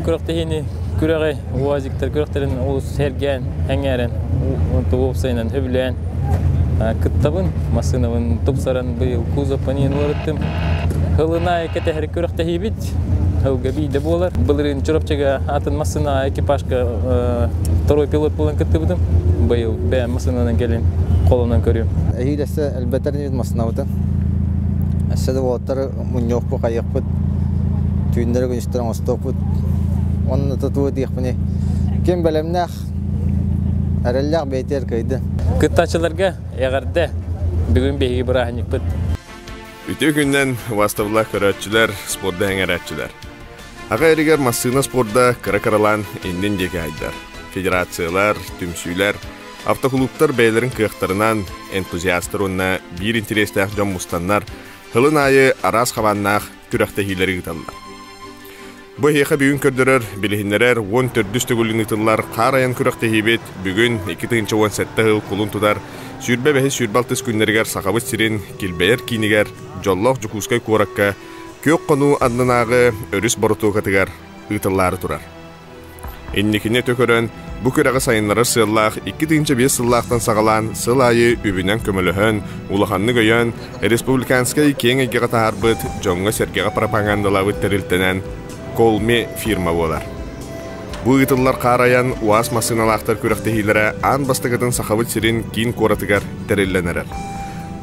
күрәктәһине күрәгә уазиктер күрәктерен ул сәргән әңгәрен туып сайнан хөблән кыттабын машинавын тупсаран быел кузовпанин варыттым хылына кәтәһәр күрәктәһи бит хәүгәби дә булар былырын чорапчага атын машина экипажка второй пилот булган кыттыбым быел бә машинанан келен қолынан көрөм әйдәсе әлбәттә бит машинавыта әсәдә ваттар муньёк бу кайык бит түйүндәр гөнстән осток бит онны тотуы диқпіне. Кем бәлемнәқ әрәлләқ бәйтер көйді. Кыттачыларға әғарда бүгін бейгі бір ахынық бұд. Үті күннен ваставлақ көрәтчілер, спорда әңәрәтчілер. Аға әрігер массына спорда кыра-кыралан енден деге айдар. Федерациялар, түмсүйлер, автоклубтар бәйлерін күйіқтарынан энтузиастар онына бір интерестәқ жон мұстаннар, хылын айы арас қаваннақ күрәқтәхилері ғыталар. Бу хеха бүгін көрдірер, білігінлерер 14 түгілін ұтылар қарайан күрәқтәхибет бүгін 2-17 хыл құлын тұдар, сүрбе бәхі сүрбалтыз күнлергер сақабыт сирен, келбәйер кейнігер, жоллақ жүкускай қораққа, көк қону аднынағы өріс борыту қатығар ұтылары тұрар. Эннекіне төкөрін, бұ күрәғы сайынлары сыллақ 2-5 сыллақтан сағалан сыл айы үбінен көміліхін, улаханны көйін, республиканскай кең егеға тағарбыт, жоңға сергеға пропагандалабыт тәрілтінен, Колме фирма болар. Бұл ұтылар қараян уаз масыналақтар көріқтігілері ан бастығытын сақабыт сирин кейін қоратығар тәрелленерер.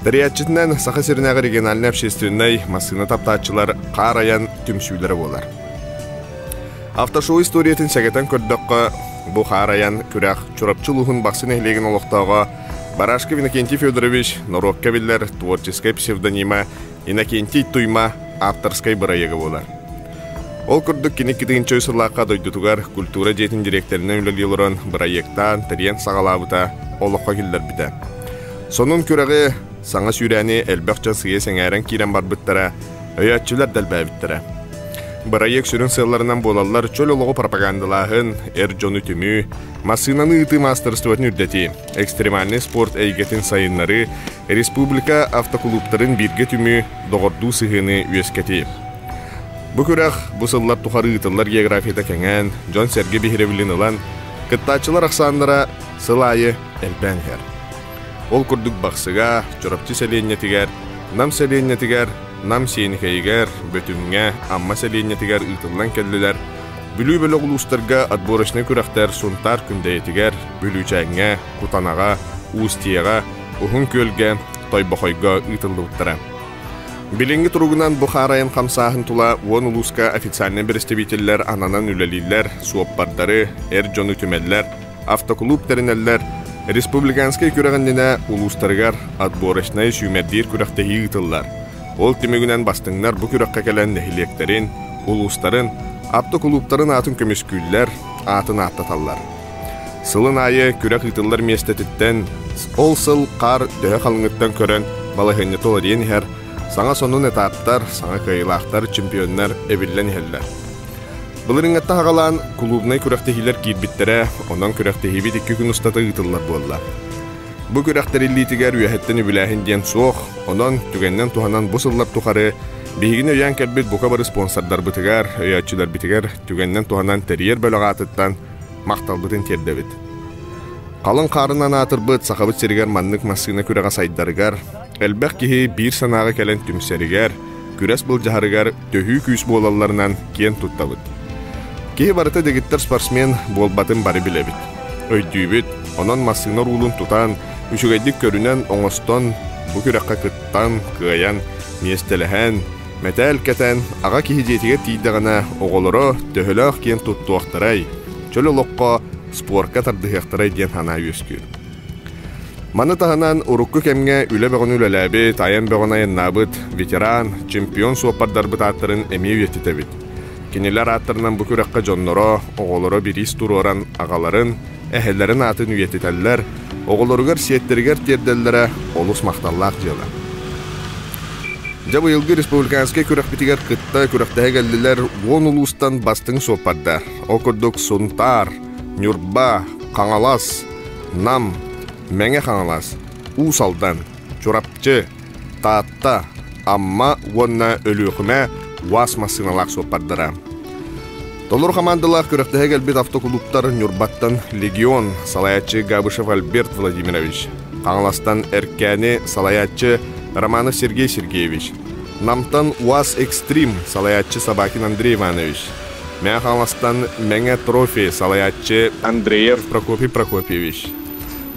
Дәриятчытынан сақы сиринағы региональный общественной масына таптатчылар қараян түмсүйлері болар. Автошоу историятын сәгетен көрдіққа бұл қараян күрәқ чұрапчылығын бақсын әйлеген олықтауға Барашков Иннокентий Федорович Норокка білдер творческай псевдонима Иннокентий Туйма авторскай бірайығы болар. Ол күрдік кенек кетігінші өсірлаққа дойдутугар культура жетін директорынан үлелелерін бірайектан тәрен сағалабыта олыққа келдер біті. Сонын күрәғі саңа сүйрәне әлбәқчан сүйе сәңәрін кейрен бар біттірі, өйәтчілер дәлбә біттірі. Бірайек сүрін сылларынан болалар чөл олығы пропагандалағын, жоны түмі, масынаны ұты мастерстватын үрдәті, экстремальный спорт әйгетін сайынлары, республика автоклубтарын бірге түмі доғырду сығыны өскәті. Бұ күрәқ бұсыллар тұқары ұтылар географията кәңән, Джон Серге бейіревілін ұлан, кыттачылар ақсандыра сылайы әлбән ғар. Ол күрдік бақсыға, чорапчы сәленетігер, нам сәленетігер, нам сейінікәйгер, бөтінге, амма сәленетігер ұтылан кәлілер, бүлі-бөлі ұлыстарға атборышны күрәқтер сұнтар күндәйетігер, бүлі-чәңге, құтанаға, ұстияға, ұхын көлге, тойбақойға ұтылды ұттыра. Билинги туругунан Бухарайын қамсағын тула он улуска официальный представителлер ананан үлелилер, суоппардары, жоны түмеллер, автоклуб теринеллер, республиканскай күрәгіндіне улустаргар атборышнай сүймәддер күрәқтәхи ұтыллар. Ол түмігінен бастыңнар бұ күрәққа кәлән нәхилектерін, улустарын, автоклубтарын атын көміскүллер, атын аттаталлар. Сылын айы күрәқ ұтыллар местетіттен, ол сыл қар дөе қалыңыттан көрін балығыны толарен хәр, саңа сонун этаптар, саңа кайылақтар, чемпионнар әбіллән хәлләр. Бұлырыңатта хағалан клубнай күрәқтәхилер кирбиттері, онан күрәқтәхибет 2 күн ұстаты ұтылар болла. Бұ күрәқтәр иллитігер үйәхеттен үбіләхін ден соқ, онан түгеннен туғанан бұсыллар тұқары, бейгіне өйән кәлбет бұқа бары спонсордар бұтығар, өйәтчілер бітігер, түгеннен туғанан тәрьер бөліғатыттан мақтал бұтын тердебет. Қалын қарынан атыр бұт, сақабыт серігер маннық масына күрәға сайдарығар, әлбәқ кеге бір санаға кәлін түмсәрігер, күрәс бұл жағарығар төхі күйіс болаларынан кен тұттабыт. Кеге барыта дегіттер спортсмен болбатын бары білебіт. Өйдүйбіт, онан масына рулын тұтан, үшігайдік көрінен оңыстон, бұ күрәққа күттан, қығаян, местеліхән, мәтәл кәтән, аға кеге жетіге тейдіғана оғылыры төхіліғ кен тұттуақтырай, чөлі лоққа спортқа тардығықтырай ден хана өскүр. Маны тағынан урукку кәмге үлі бәғын үләләбі, тайын бәғын айыннабыт, ветеран, чемпион суаппардар бұт аттырын әме өйеттетебіт. Кенелер аттырынан бұ күрәққа жонлары, оғылары біріс тұроран ағаларын, әхелерін атын өйеттетәлілер, оғыларығар сиеттерігер терделлері олыс мақталлақ жела. Жабы елгі республиканскай күрәқ бітігер қытта күрәқтәге әлділер 10 ұлыстан бастың суаппардар. Оқырдық сұнтар, Нюрба, қаңалас, нам, мәңе қаңалас, ұсалдан, чорапчы, таатта, амма, онна өліқіме, уас масыналақ сопардыра. Толур командалах көрөктөһө келбит автоклубтар Нюрбаттан Легион салаячы Габышев Альберт Владимирович, Каңластан Эркәне салаячы Романов Сергей Сергеевич, Намтан УАЗ Экстрим салаячы Собакин Андрей Иванович, Мяхаластан Меңе Трофи салаячы Андреев Прокопий Прокопьевич,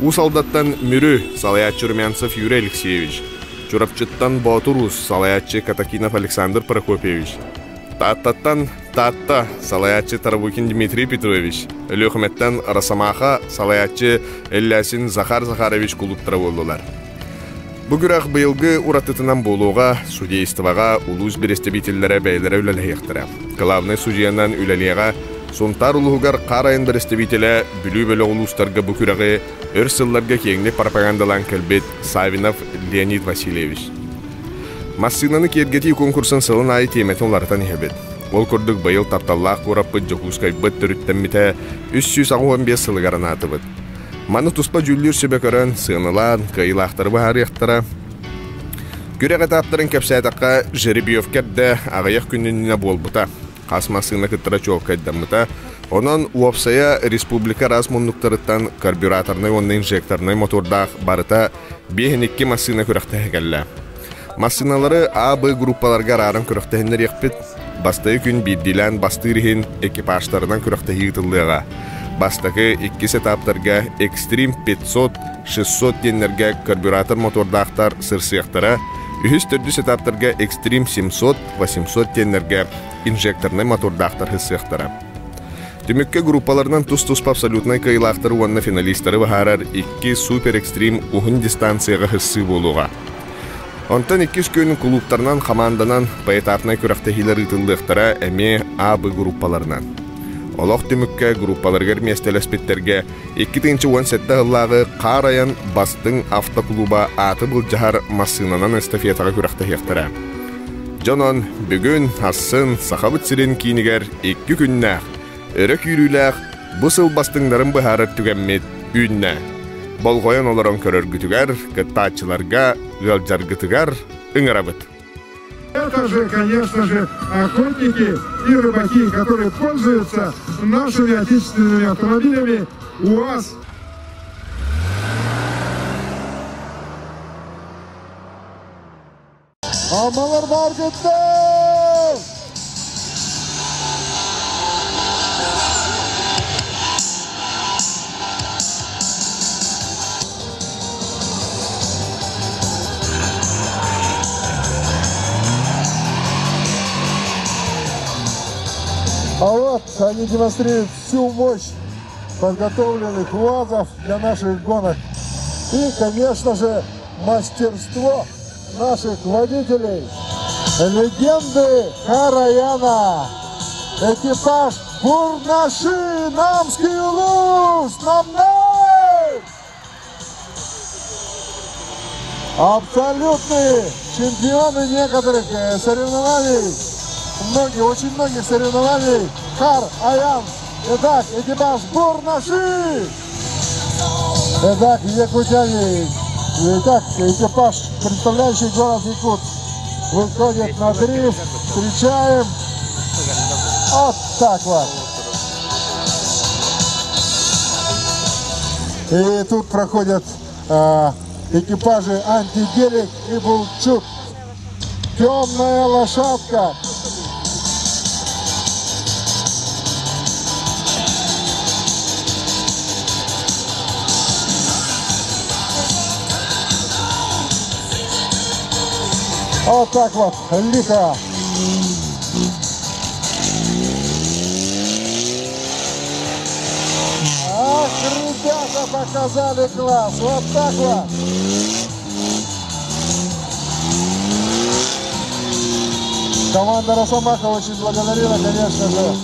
Усалдаттан Мюры салаячы Румянцев Юрий Алексеевич, Чурапчыттан Батурус салаячы Катакинов Александр Прокопьевич, Таттан Татта салаячы Тарабукин Дмитрий Петрович, Лёхметтан Росомаха салаячы Эллясин Захар Захарович клубтары болдылар. Бүгүрак быйылгы уратытынан болуға, судействаға, улус берестебителлері бәйлері үләліяқтыра. Главный судьянан үләліяға, сонтар улуғар қарайын берестебителі бүлі-бөлі улустарға бүкірағы өрсылларға кеңлі пропагандалан кәлбет Савинов Леонид Васильевич. Массынаны кергети конкурсын сылын айы теметін олардан ехебет. Ол көрдік быйыл тапталлақ қораппыт жоқускайбыт түріттенміті 315 сылығарын атыбыт. Маны туспа жүллер сөбекөрін, сығынылан, кайылақтары бағар яқтыра. Көрек атаптарын кәпсәйтаққа жеребиев кәпді ағаяқ күнініне болбыта. Қасма сығына күттіра чоқ кәддамыта. Онан уапсая республика размонлықтарыттан карбюраторны онны инжекторны мотордақ барыта 5-2 массына көріқті әгәлі. Массыналары А-Б группаларға рарын көріқтігінер екпет. Басты күн биддилен бастырығын экипажтарынан көріқтігі тұлдыға. Бастағы 2 сетаптарға Экстрим 500-600 денлерге карбюратор мотордақтар сырсияқтара, 3-4 сетаптарға Экстрим 700-800 денлерге инжекторны мотордақтар хысияқтара. Түмікке группаларынан тұс-тұспа абсолютнай кайылақтары уанна финалистары бағарар 2 супер экстрим уғын дистанцияға хысы болуға. Онтан 2 көнің клубтарынан, команданан поэтапнай көріқтігілер ұтылдықтара әме А-Б группаларынан. Олық түмікке группаларғар местелеспеттерге 2-17 ғыллағы қарайан бастың автоклуба аты бұл жағар массынанан эстафетаға көріқтігіктара. Жонон бүгін асын сақабыт сирен кейінігер 2 күннәқ, өрі күйріләқ бұсыл бастыңдарын бұхарыр түгәммет үйіннә. Болғойын оларын көрір күтігер, кыттачыларға ғалжар күтігер үңірабыт. Это же, конечно же, охотники и рыбаки, которые пользуются нашими отечественными автомобилями УАЗ. Амалар маркетте! А вот они демонстрируют всю мощь подготовленных УАЗов для наших гонок. И, конечно же, мастерство наших водителей. Легенды Караяна. Экипаж Бурнаши, Намский Улус, Намнай! Абсолютные чемпионы некоторых соревнований. Очень многих соревнований. Караян. Итак, экипаж Бурнаши. Итак, якутяне. Итак, экипаж, представляющий город Якут, выходит на дрифт. Встречаем. Вот так вот. И тут проходят экипажи Антигелик и Булчук. Темная лошадка. Вот так вот, лихо. Ах, ребята показали класс. Вот так вот. Команда Росомаха очень благодарила, конечно же,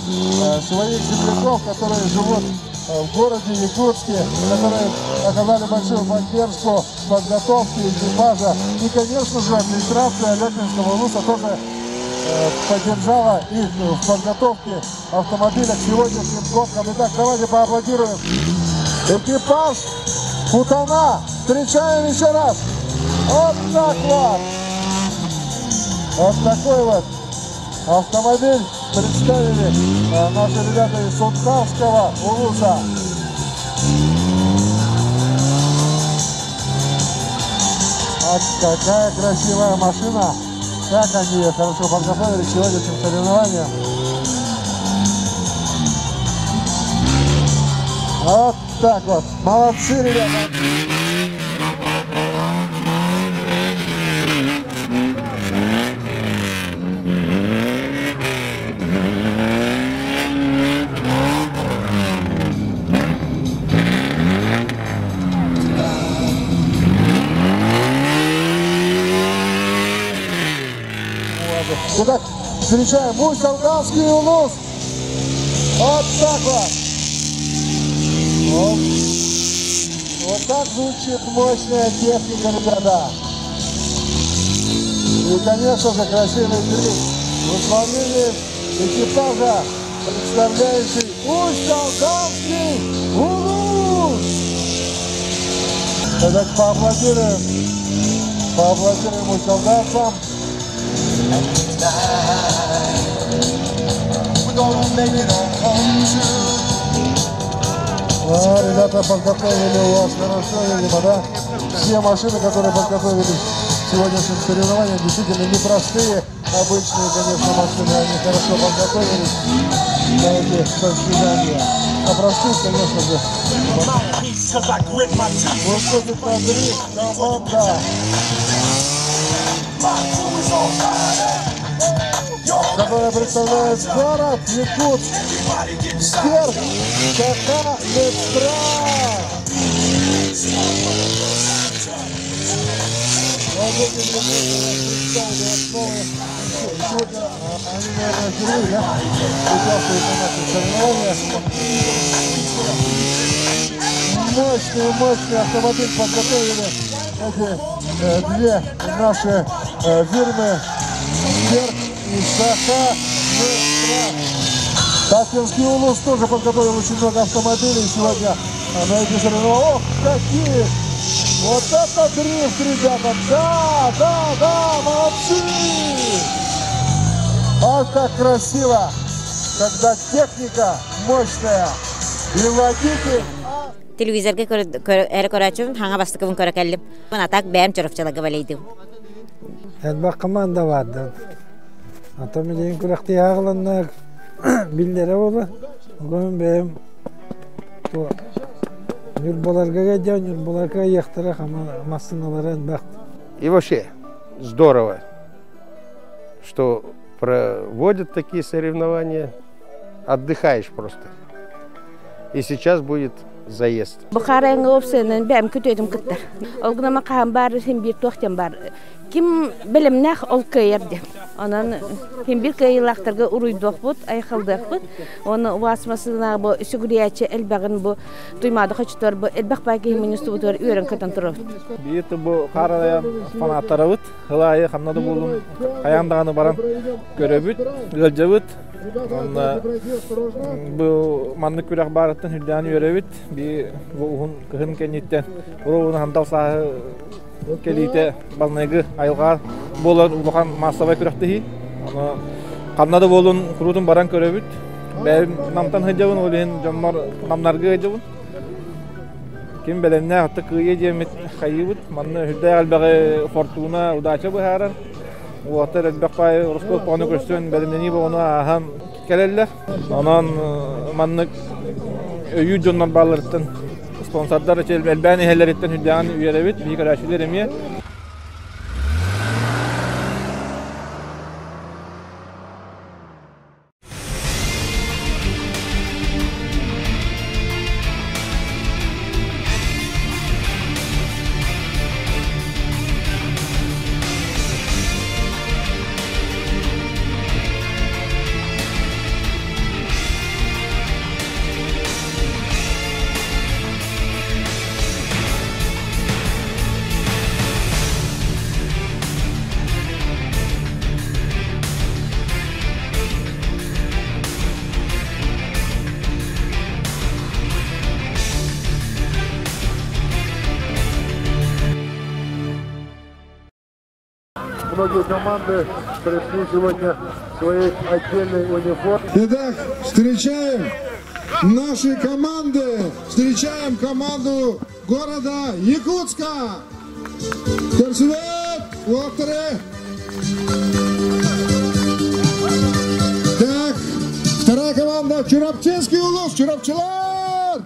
своих земляков, которые живут в городе Якутске, которые оказали большую поддержку в подготовке экипажа. И, конечно же, администрация Лёкинского УЛУСа тоже поддержала их в подготовке автомобиля к сегодняшним гонкам. Итак, давайте поаплодируем. Экипаж Путана. Встречаем еще раз. Вот так вот. Вот такой вот автомобиль представили наши ребята из Сункарского улуса. А какая красивая машина! Как они хорошо подготовились к сегодняшним соревнованиям. Вот так вот. Молодцы, ребята! Итак, встречаем Усть-Алганский улус. Вот так вот. Вот так звучит мощная техника, ребята. И, конечно же, красивый дрифт в исполнении экипажа, представляющий Усть-Алганский улус. Итак, поаплодируем усть-алганцам. Ребята подготовили у вас хорошо, видимо, да? Все машины, которые подготовились к сегодняшним соревнованиям, действительно непростые, обычные, конечно, машины, они хорошо подготовились на эти состязания. А простых, конечно же, выходит на дрифт команда, которая представляет город Якутск, Сверх КК Летстрак. Сегодня они, наверное, впервые, да, участвуют на наших соревнованиях. Мощный автомобиль подготовили эти две наши фирмы Сверх и КК Летстрак. Таткинский улус тоже подготовил очень много автомобилей сегодня на эти соревнования. Ох, какие! Вот это дрифт, ребята! Да, молодцы! Ах, как красиво, когда техника мощная и водитель. Телевизорге көрәчүн хаңа бастыкын көрәкәллем. Мен атак бәм чырыфчылыгы балайды. Бак команда vardı. Атамеден күрәкте ягылыннар билләре булды. Гөн бәм то нурбаларга гадян, нурбаларга яхтыра машиналарын бак. И вообще здорово, что проводят такие соревнования. Отдыхаешь просто. И сейчас будет заезд. Бухаренга опсенен бәм көтөдüm кыттар. Олгына макам бар, һәм бир тохтем бар. Ким белемнәх ол көйерде. Анан һәм бир көйлактырга уруйдык бут, айхылдык бут. Оны васмасына бу сүгрияче элбәгин бу туймады хачтар бу элбәк баки министрдер үрен кытан турып. Бит бу карая фанаттары бут. Хылай хамнады булым. Аяндаганы барам көрөбүт, өлҗөбүт. Бу манны күрәк барыттан хүлдән йөрәбит. Би бу уһун кыһын кенниттен. Уруны хандал саһы келите балнайгы айылга болан улахан массовай күрәктеһи. Аны каннады болун курудун баран көрәбит. Бәм намтан хәҗәвен олен җаммар намнарга хәҗәвен. Ким беләннә хатта кыя җемит хайыбыт. Манны хүлдә албагы фортуна удача бу харан. Вот это бахпай Ростов паны көрсен белемнәни бу аны һәм келәлләр. Анан манны өйү җоннан баллардан спонсордар өчен әлбәне һәлләреттән хүлдән үерәбит. Би карашылар эмне. Многие команды пришли сегодня своих отдельных униформ. Итак, встречаем наши команды. Встречаем команду города Якутска. Корсунет, лотеры. Так, вторая команда Чурапчинский улус, Чурапчылар.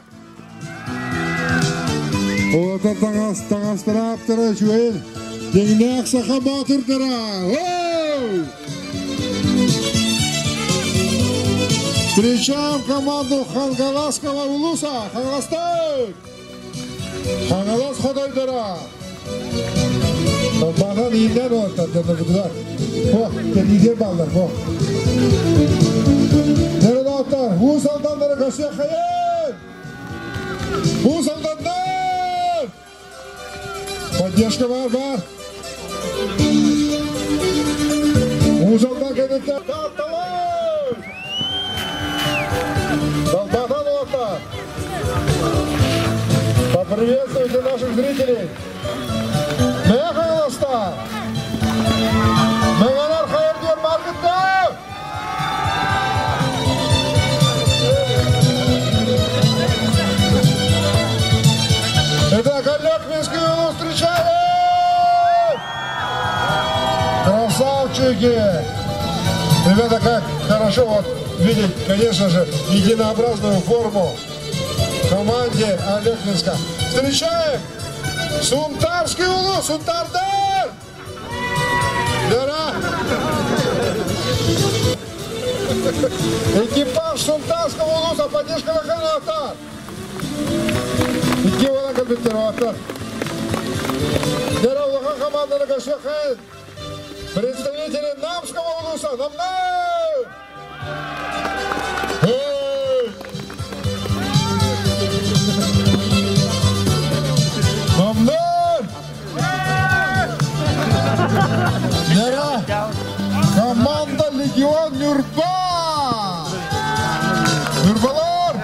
Вот это таңастыраптыры жуэл. Деңнәк сахаба тұрдыра. Встречаем команду Хангаласского улуса. Хангаластай. Хангалас ходайдыра. Баған иінден оқтады бұдылар. Тәліге балдар. Нәреді оқтар. Ұз алдандары көсе қайын. Ұз алдандар. Поддержка бар. Ұз алдан кәдеттер. Тарталар. Баған оқтар. Поприветствуйте наших зрителей. Мехайласта! Мегалар хайырдер маркетта! Итак, Олег Минский улус встречает! Красавчики! Ребята, как хорошо вот видеть, конечно же, единообразную форму в команде Олег Минска. Встречаем! Сунтарский улус, Сунтардар! Дара! Экипаж Сунтарского улуса, поддержка лоханата! Ики вона компьютеровата. Дара улахан команда на Гашехайн. Представители Намского улуса, Намнай! Команда Легион Нюрба! Нюрбалар!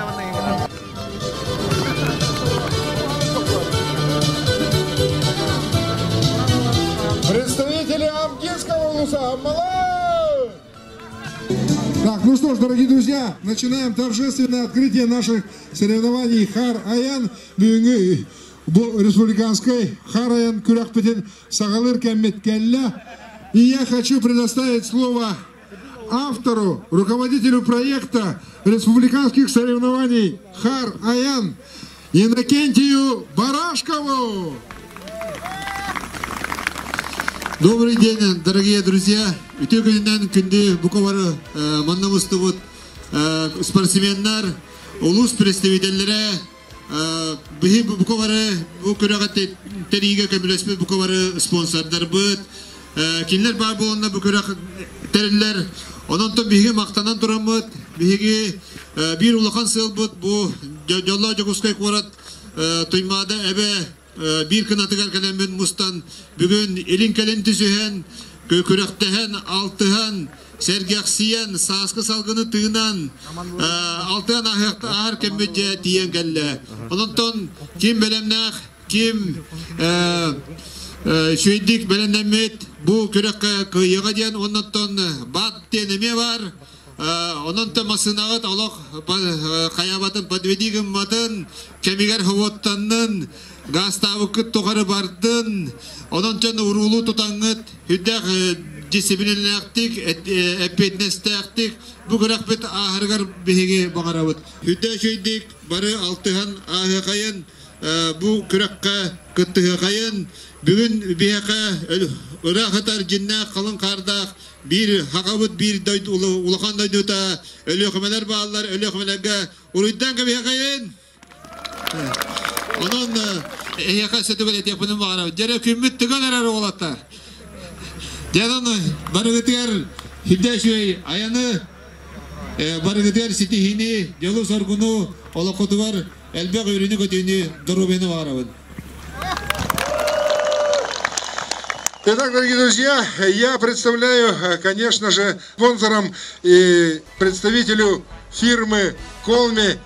Представители Амкинского улуса, Аммалар! Так, ну что ж, дорогие друзья, начинаем торжественное открытие наших соревнований Хар-Аян республиканской Хар-Аян Курахпетен Сагалыр Кәмметкәллә. И я хочу предоставить слово автору, руководителю проекта республиканских соревнований Хар-Аян Иннокентию Барашкову. Добрый день, дорогие друзья. Үтөгүнүнөн күндү буковары маннамысты вот спортсменнар, улус представительлери, бихи буковары бу көрөгө териге көмүлөспү буковары спонсордар быт. Кинлер бар болонна бу көрөк терилер. Ононтон биги мактанан турамыт. Биги бир улахан сылбыт бу жолла жогускай курат туймада эбе бир кынатыгар келемин мустан бүгүн элин келен түзүһен көрөктөһен алтыһан сергаксиян саскы салгыны тыынан алтыһан ахар кембеже тиен келле. Ононтон ким белемнах ким шүйдік беленемет бу көрөккө кыйыга ден оннотон бат тенеме бар. Ононтон масынагыт олок каябатын подведигин матын кемигер ховоттаннын гаставыкыт тогары бардын. Ононтон урулу тутаңыт хүддак дисциплинактик эпетнестактик бу көрөкпет ахыргар беге багарабыт. Хүддак шүйдік бары алтыхан ахыкайын бу көрөккө кыттыгайын. Бүгін бияқа ұрақытар жинна қалын қардақ bir hakabut bir dayt ulakan dayduta ölüyemeler bağlar ölüyemelerge uruydan gibi yakayın. Onun yaka setügelet yapının bağır. Jere kümmüt tıgalar oğlatta. Jadan barıgıtır hiddeşüy ayanı barıgıtır sitihini jalu sorgunu olakotu var elbek ürünü kötüğünü durubeni bağırabın. Итак, дорогие друзья, я представляю, конечно же, спонсором и представителю фирмы «Колми»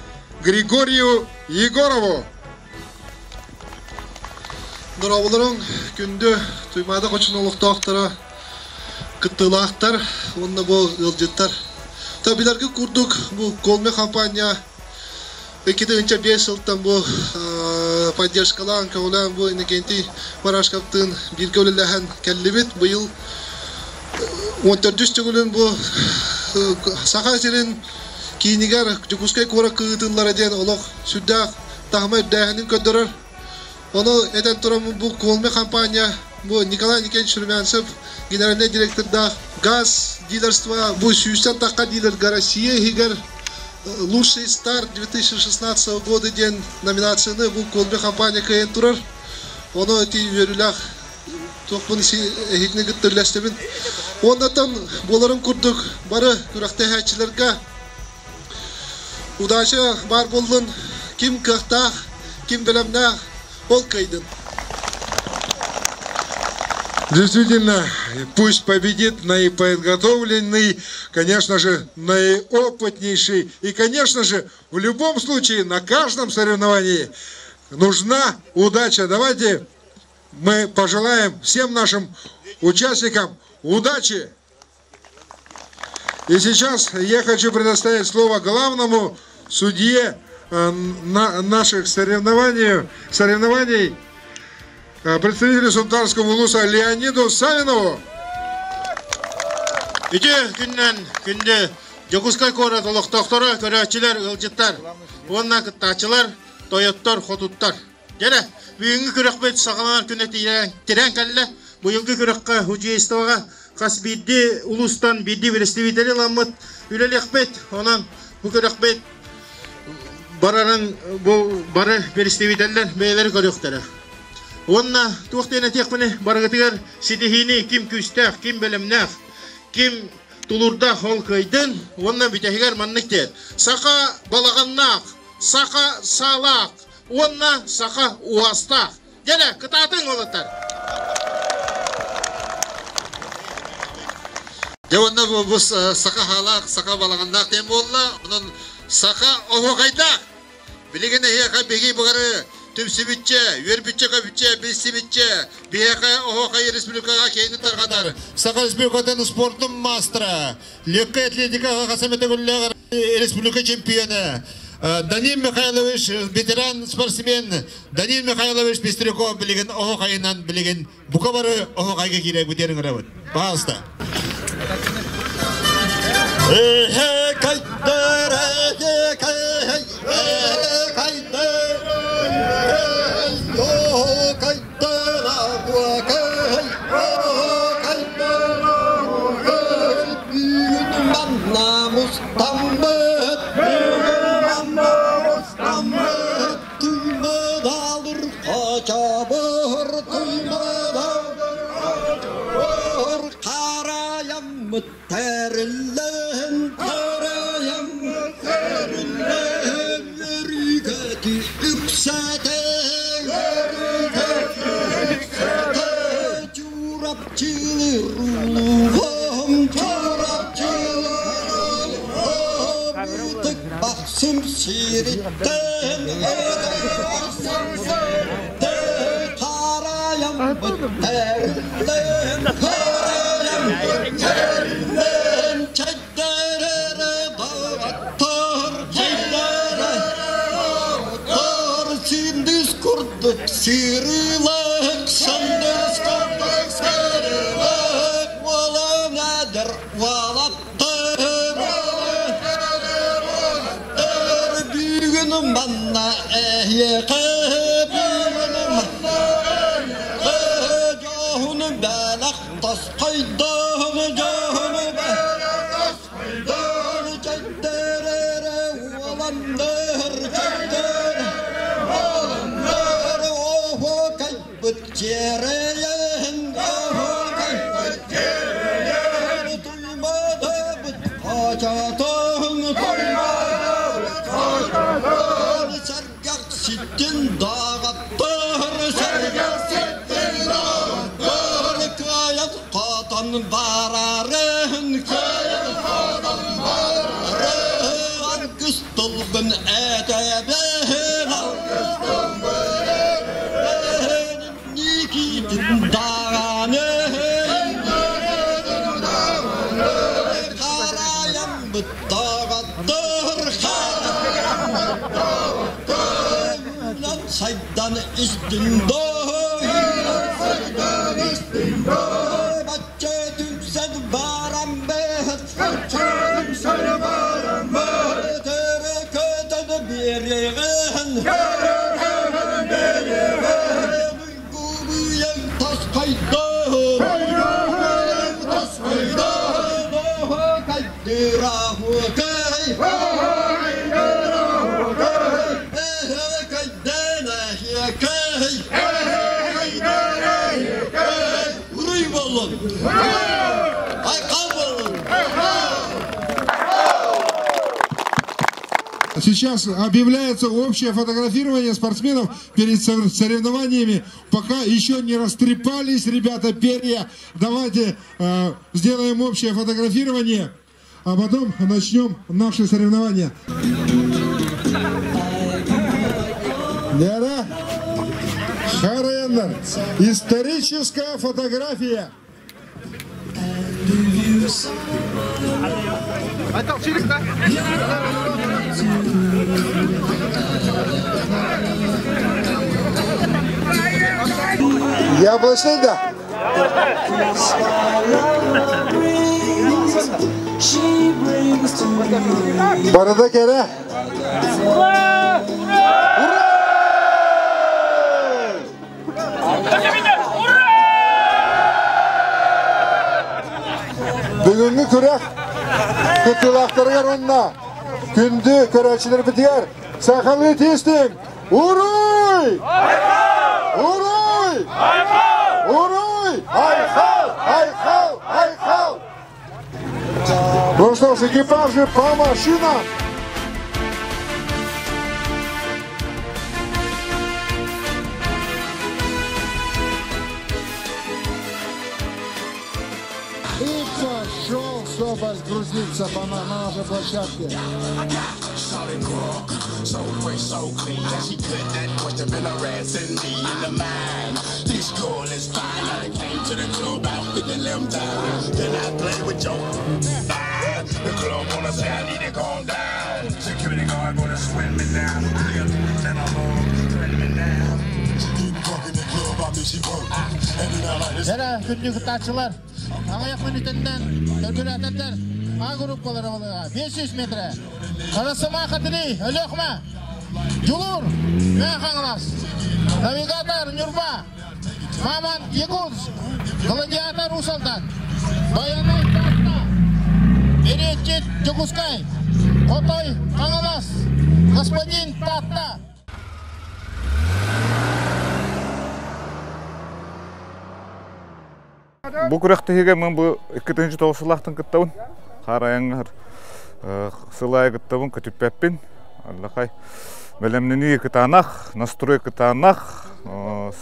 Григорию Егорову. Нұрабылырың күнді туймады қочын олықты ақтыра кыттылақтар, онна бұл ылжыттар. Табиларғы күрдік бұл колме компания 2005 жылдан бұл поддержкалан каулан бұл инекенти Марашкаптың бір көліліген кәлібет бұйыл 14 түгілін бұл сақа серін кейінігер жүкізкай қора қығытынлар әден олық сүрдақ тағымай үддәғінің көддірір. Оны әден тұрамын бұл колме компания бұл Николай Николаевич Шурмянцев генеральный директорда газ дилерства бұл сүйістен таққа дилерға Россия егер лучший старт 2016 года ден номинацияны бұл колме компания кайын тұрар. Оны өте өріләқ тоқпын әйітіне күттірләстемін. Ондан боларын күрдік бары күрәқті әйтшілерге удача бар болдың, кім қақтақ, кім білімнақ, ол кайдың. Действительно, пусть победит наиподготовленный, конечно же, наиопытнейший. И, конечно же, в любом случае, на каждом соревновании нужна удача. Давайте мы пожелаем всем нашим участникам удачи. И сейчас я хочу предоставить слово главному судье наших соревнований, представителю Сунтарского улуса Леониду Савинову. Ите күнде Жокускай кора толоқтоқтары көрәтчілер, ылжыттар, онна кыттачылар, тойоттар, хотуттар. Және, бүгінгі көрәқпет сағалар күні терен кәлі, бұйылғы көрәққа хұжейістіға қас бидді улустан бидді верестивитері ламыт үлелеқпет, онан бұл көрәқпет бары верестивителер бейлер көрәқтері. Онна туқтайна текпіні барғытығар сетихini ким күстәқ, ким білімнәқ, ким тулурда хол кайдын, онна бітәхігер маннықтер. Сақа балағаннақ, сақа салақ, онна сақа уастақ. Және, кытатын олаттар. Онна бұл сақа халақ, сақа балағаннақ дем болла, оның сақа оғы қайдақ. Білігіне еқа беги бұғары түмсібітче, өрбітче көбітче, білсібітче, бейеқа оғақай республикаға кейіні тарғадар. Сақа республикадан спортын мастера, лекқа атлетикаға қасаметі күлләғыр республика чемпионы. Данил Михайлович, ветеран спортсмен, Данил Михайлович Пестряков білеген оғақайынан білеген бұқа бары оғақайға керек өтерің ұрабын. Бағалыста. Сейчас объявляется общее фотографирование спортсменов перед соревнованиями. Пока еще не растрепались, ребята, перья. Давайте сделаем общее фотографирование, а потом начнем наши соревнования. Лера, Харендер, историческая фотография. Яблочный, да. Борода Кера. Бүгінгі күрек күттілақтырғар онына күнді көрәтшілер бітігер сақалы тестің Уруй! Уруй! Уруй! Айхал! Айхал! Айхал! Ну что ж, экипажи по машинам! Соболь грузится на нашей площадке. Yana günlük taççılar. Ağayak minitinden döndürenler A gruppaları oluyor. 500 metre. Karasıma katili, ölüyokma. Julur, Mehanlas. Navigator, Nurba. Maman, Yeguz. Gladiator, Usaltan. Bayanay, Tatna. Беречет, Джугускай. Котой, Кангалас. Господин Татна. Бұл күректіге мен бұл 2-ші тоғысылақтың күттауын, қарайыңғар сылай күттауын күтіппәппен. Аллахай, бәлемнені күтанақ, настрой күтанақ,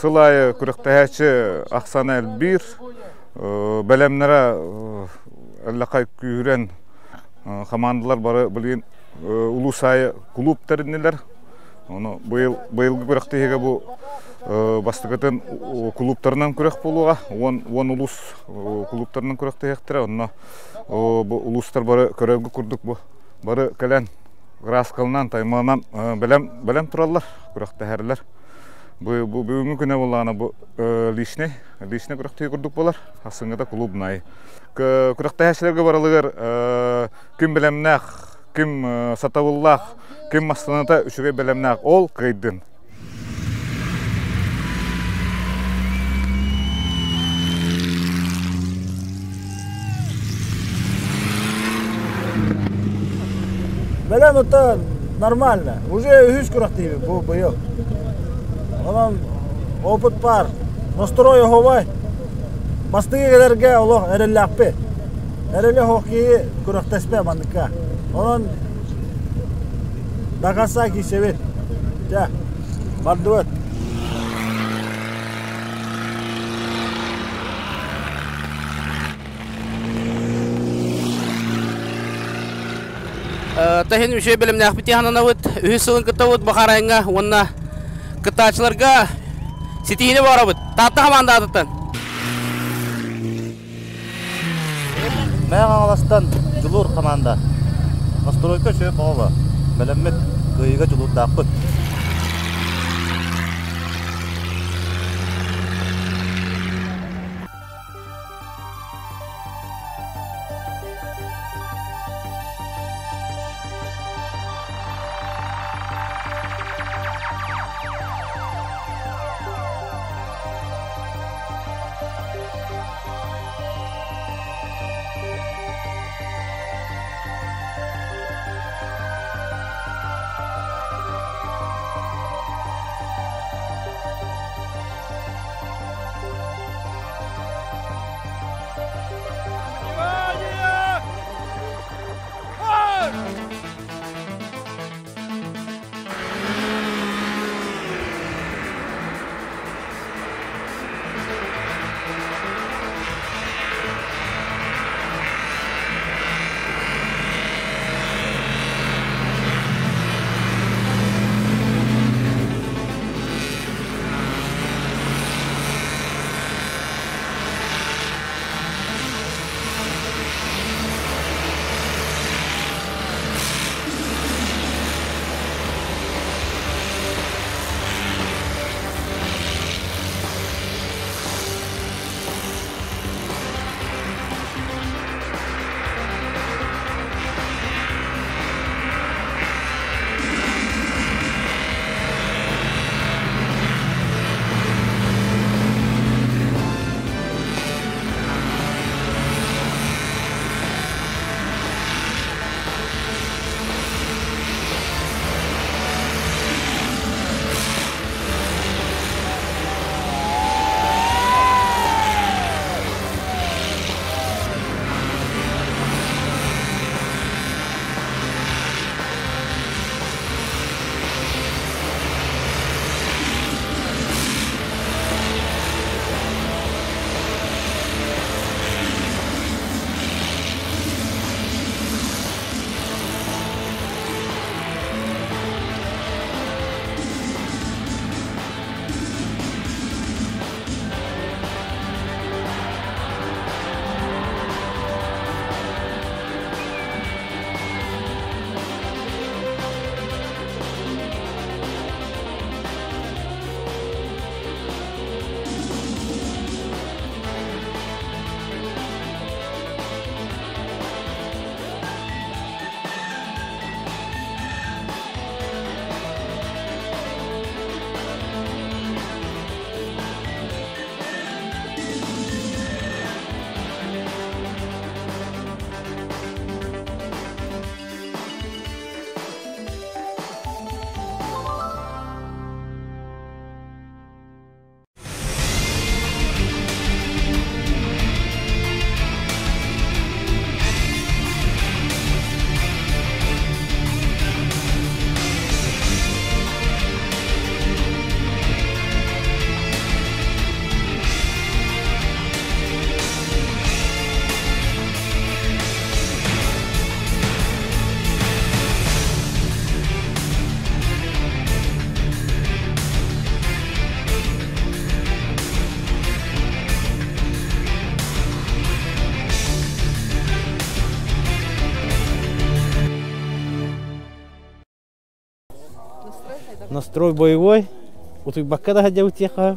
сылай күректіғәші ақсаны әлбір, бәлемнері Аллахай күйірен командалар бары білген ұлу сайы клубтарыннелер. Бұйылғы күректіге бұл бастығытын клубтарынан күрек болуға, он улус клубтарынан күректі ектірі, онына улустар бары көревгі күрдік бары кәлән ғырасқылынан, таймағынан бәлем тұралар күректі әрілер. Бүгінгі күні болағына лишне күректі күрдік болар, асыңғыда клубнай. Күректі әшілерге баралығыр кім бәлемнәқ, кім сатавыллақ, кім мастаната үшіге бәлемнәқ, ол қайдын. Бәлем это нормально. Уже үз күрәктеби бу быел. Анан опыт бар. Настрой говай. Бастыгы келерге Аллах әрелләппе. Әреле хоккей күрәктәспе мандыка. Анан Нагасаки севет. Ja, бардуат. Тахин үші білімні ақпеті ғанана өт, үйі сылын күтті өт бұқарайынға, онына күттачыларға сетейіне бара өт. Татты қаманда атыттан. Мәң аңаластан жылур қаманда. Настройка шөй қауға. Біліммет көйіға жылур дақпыт. настрой боевой. Утуйбакка да хаджа утеха.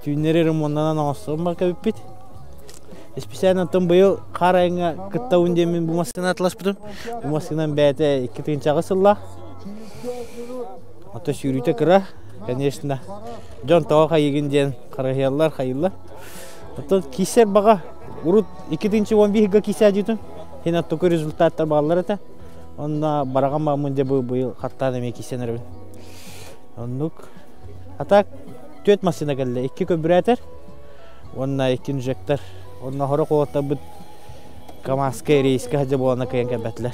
Тюннери ремонтынан аңсым бака биппит. Специально там быйыл карайыңа кыттауын демен бу машина атлашпытым. Бу машинан бәте 2 чагы сылла. Ата сүйрүйте кыра, конечно. Жон тоо егин ден караялар хайылла. Ата кисер бага урут 2-15 кисе житим. Хена токой результаттар багалар эте. Онда бараган багмын деп быйыл хаттан эме кисенербин. Оннук атак 4 машина келди. 2 көбүрәтер. Онна 2 инжектор. Онна хоры коотта бит КамАЗ-ка рейске хаджа болана кыян кәбәтләр.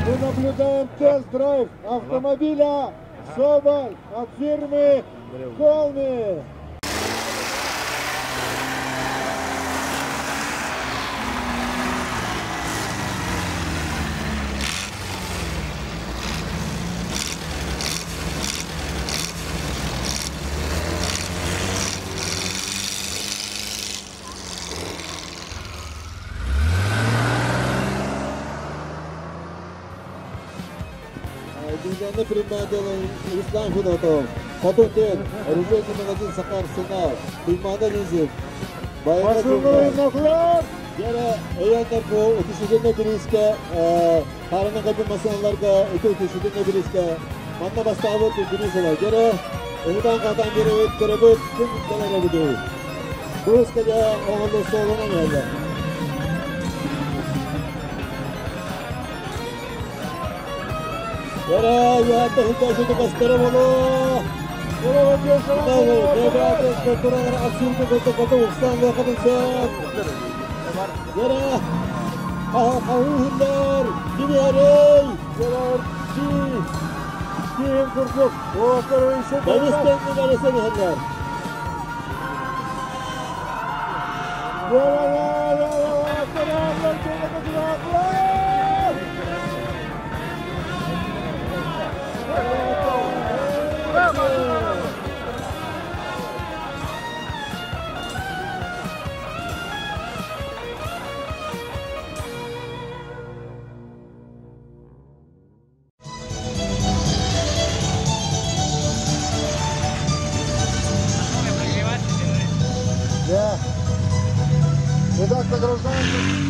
Мы наблюдаем тест-драйв автомобиля «Соболь» от фирмы «Холми». Дивизионный предмател Руслан Федотов. Потом оружейный магазин Сахар Сенал. Примада Низик. Яра аялдар бу өтүшүгөнө бириске тарына кабин масаналарга өтүшүгөнө бириске манна бастабы бирисела. Яра удан кадан беребет көрөбөт күн келеребиди. Бу искеде оңдо солоно эле. Яра яатта худашыды бастыры болу. Ребята, которые абсолютно готовы к стану ходить. Яра, ахаухиндар, дивярей, ким курдук, Дагестанны нарисали хандар. Да. Итак, награждается.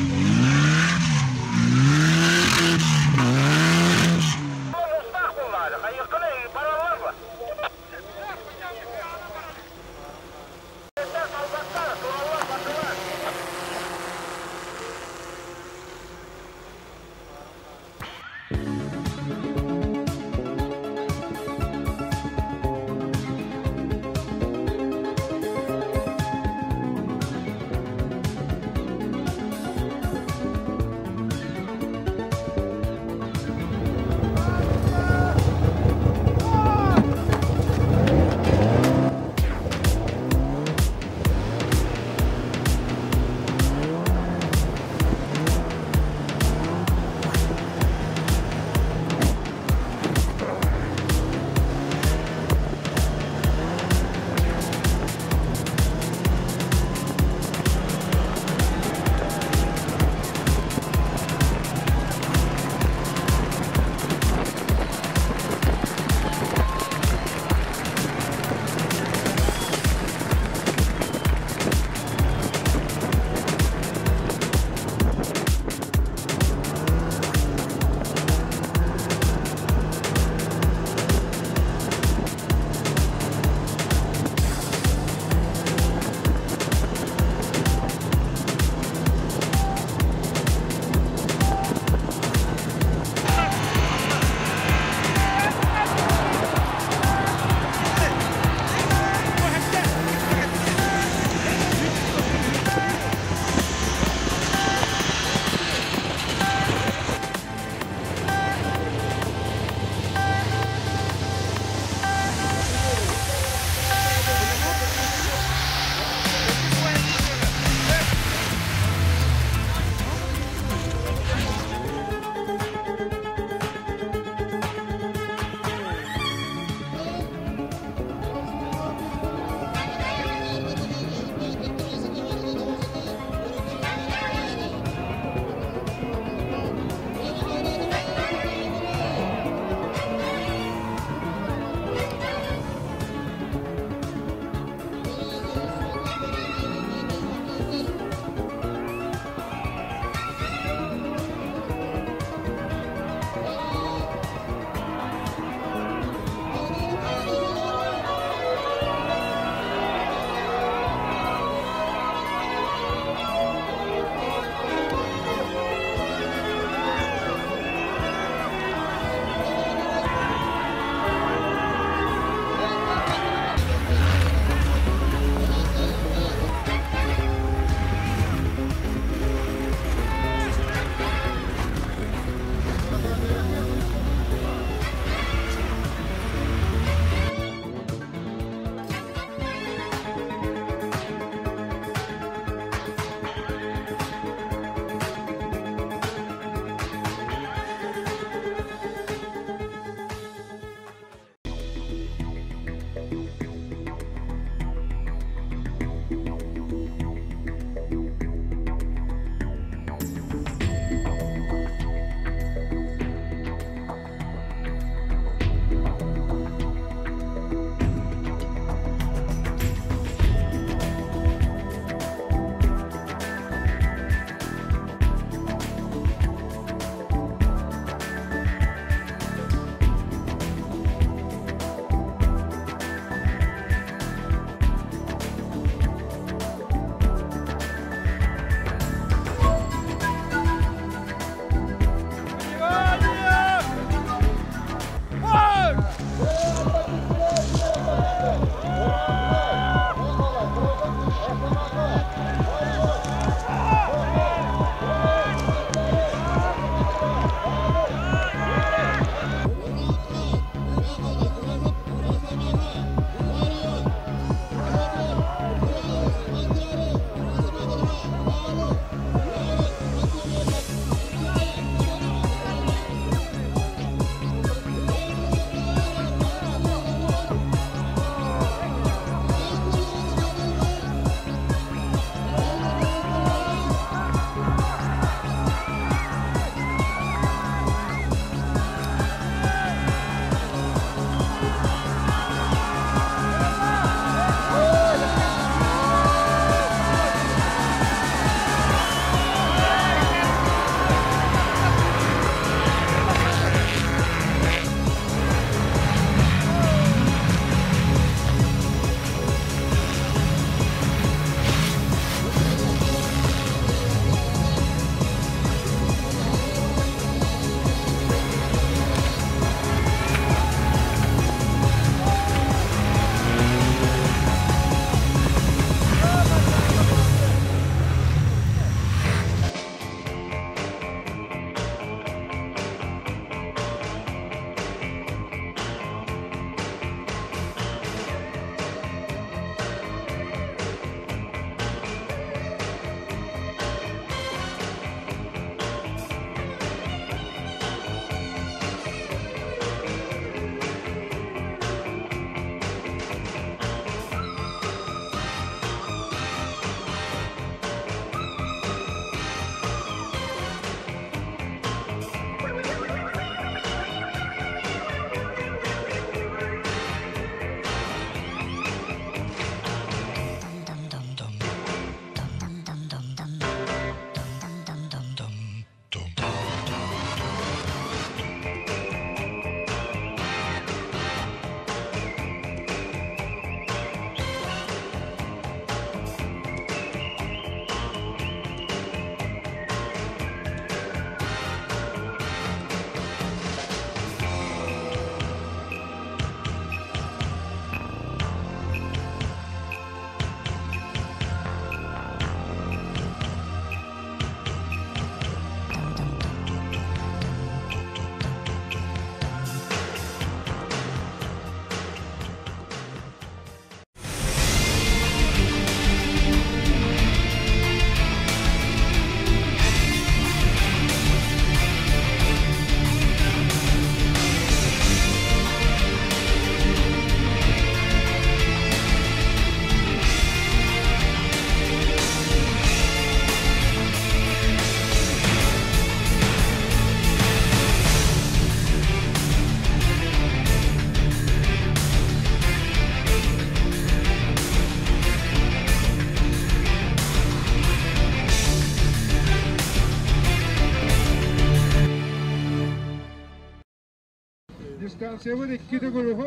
дистанция var 2 de grubu.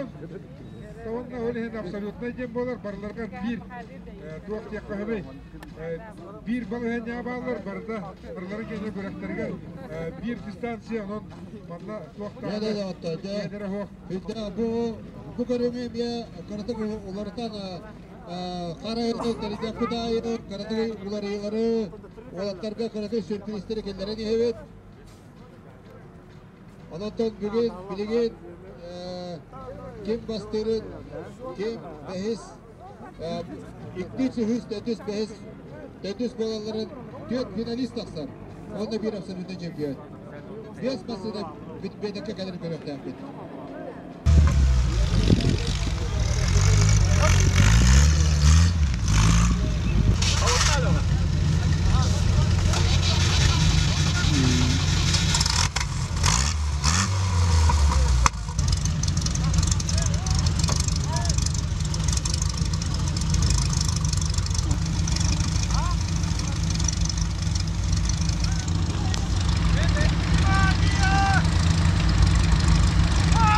Tavanda öyle абсолютно dем bolar barlarga bir tuaq yakahıbey. Bir balığı ne bağlar barda barları gece bıraklarga bir distansiya onun bana tuaqta. Ya da hatta bu görümüm ya karata ulardan qarayırdı telide kudayı karata uları olatlarga karata sürprizleri kendileri evet. Ondan bugün bilgin kim bastırın kim bahis iktici hüs dedüs bahis dedüs bolaların 4 finalist aksar. Onda bir absolutne şampiyon. Biraz basıda bitmedeki kadar görevde yaptı. Ah!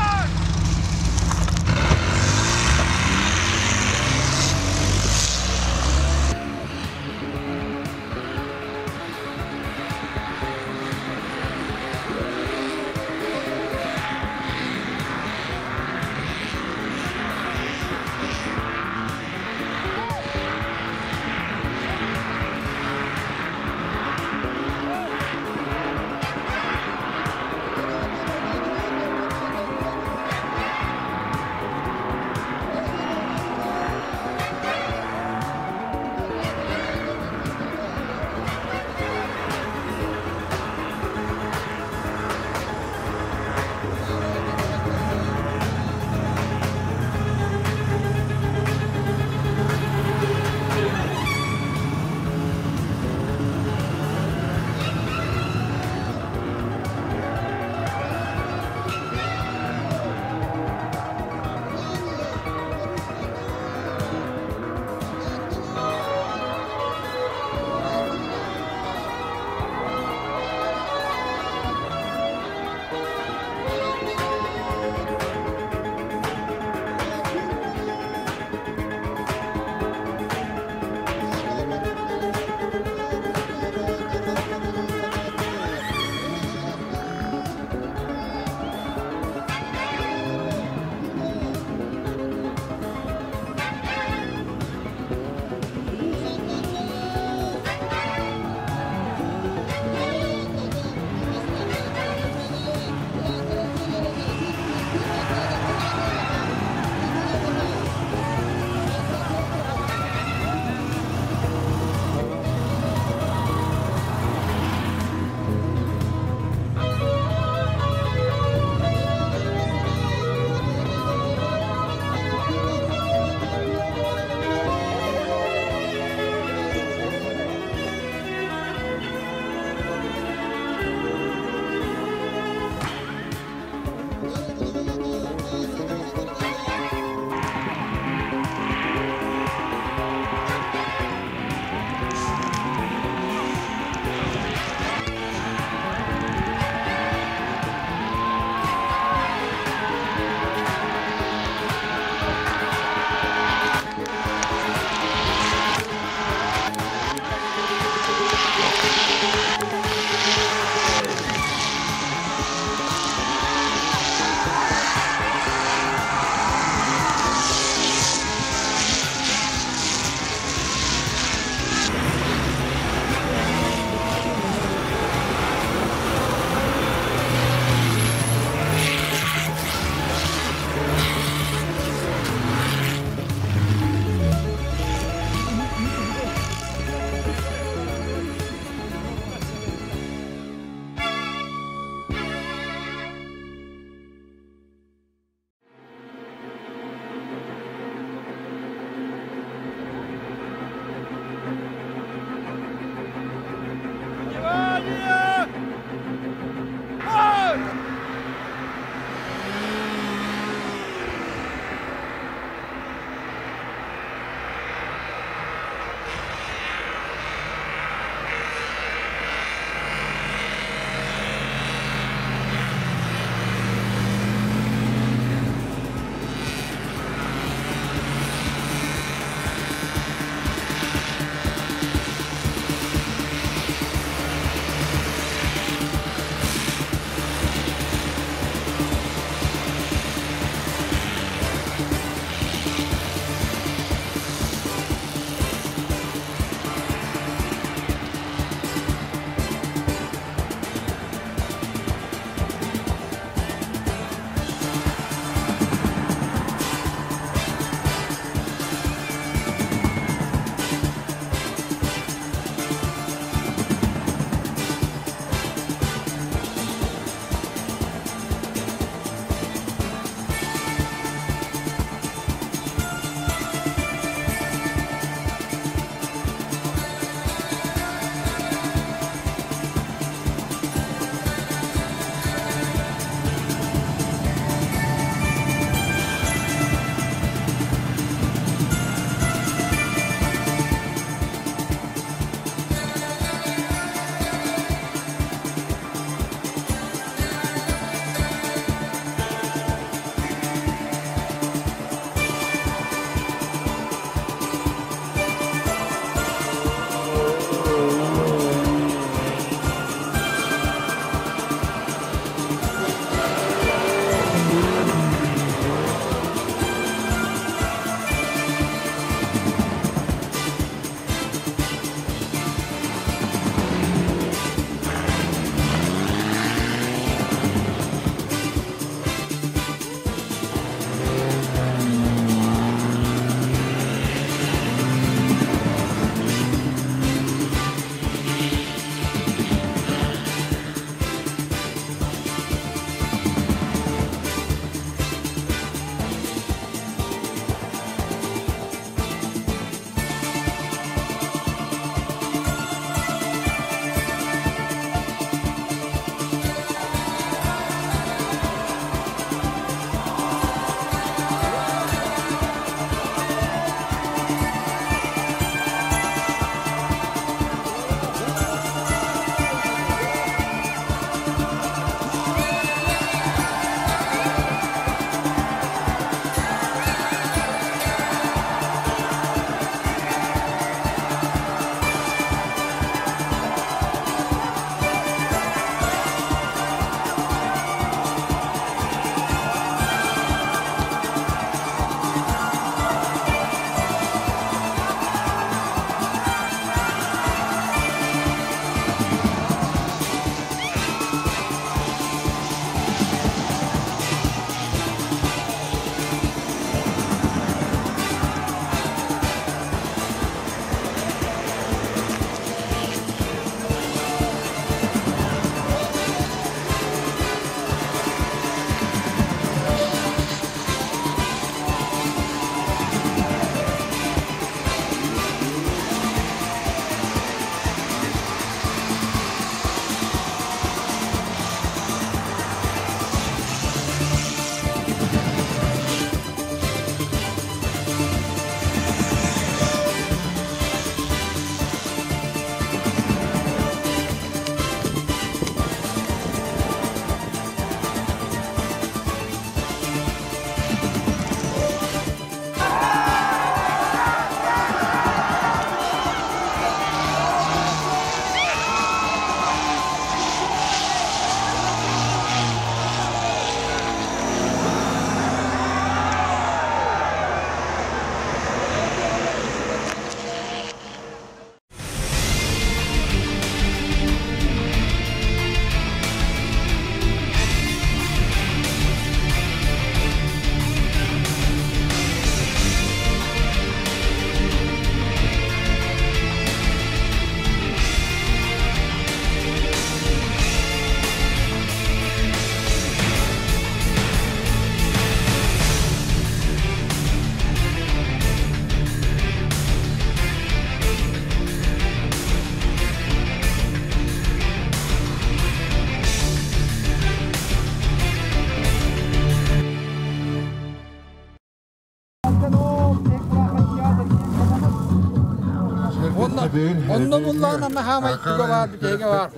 Ondan bunlarla mehamayet tuga var, bir tege var.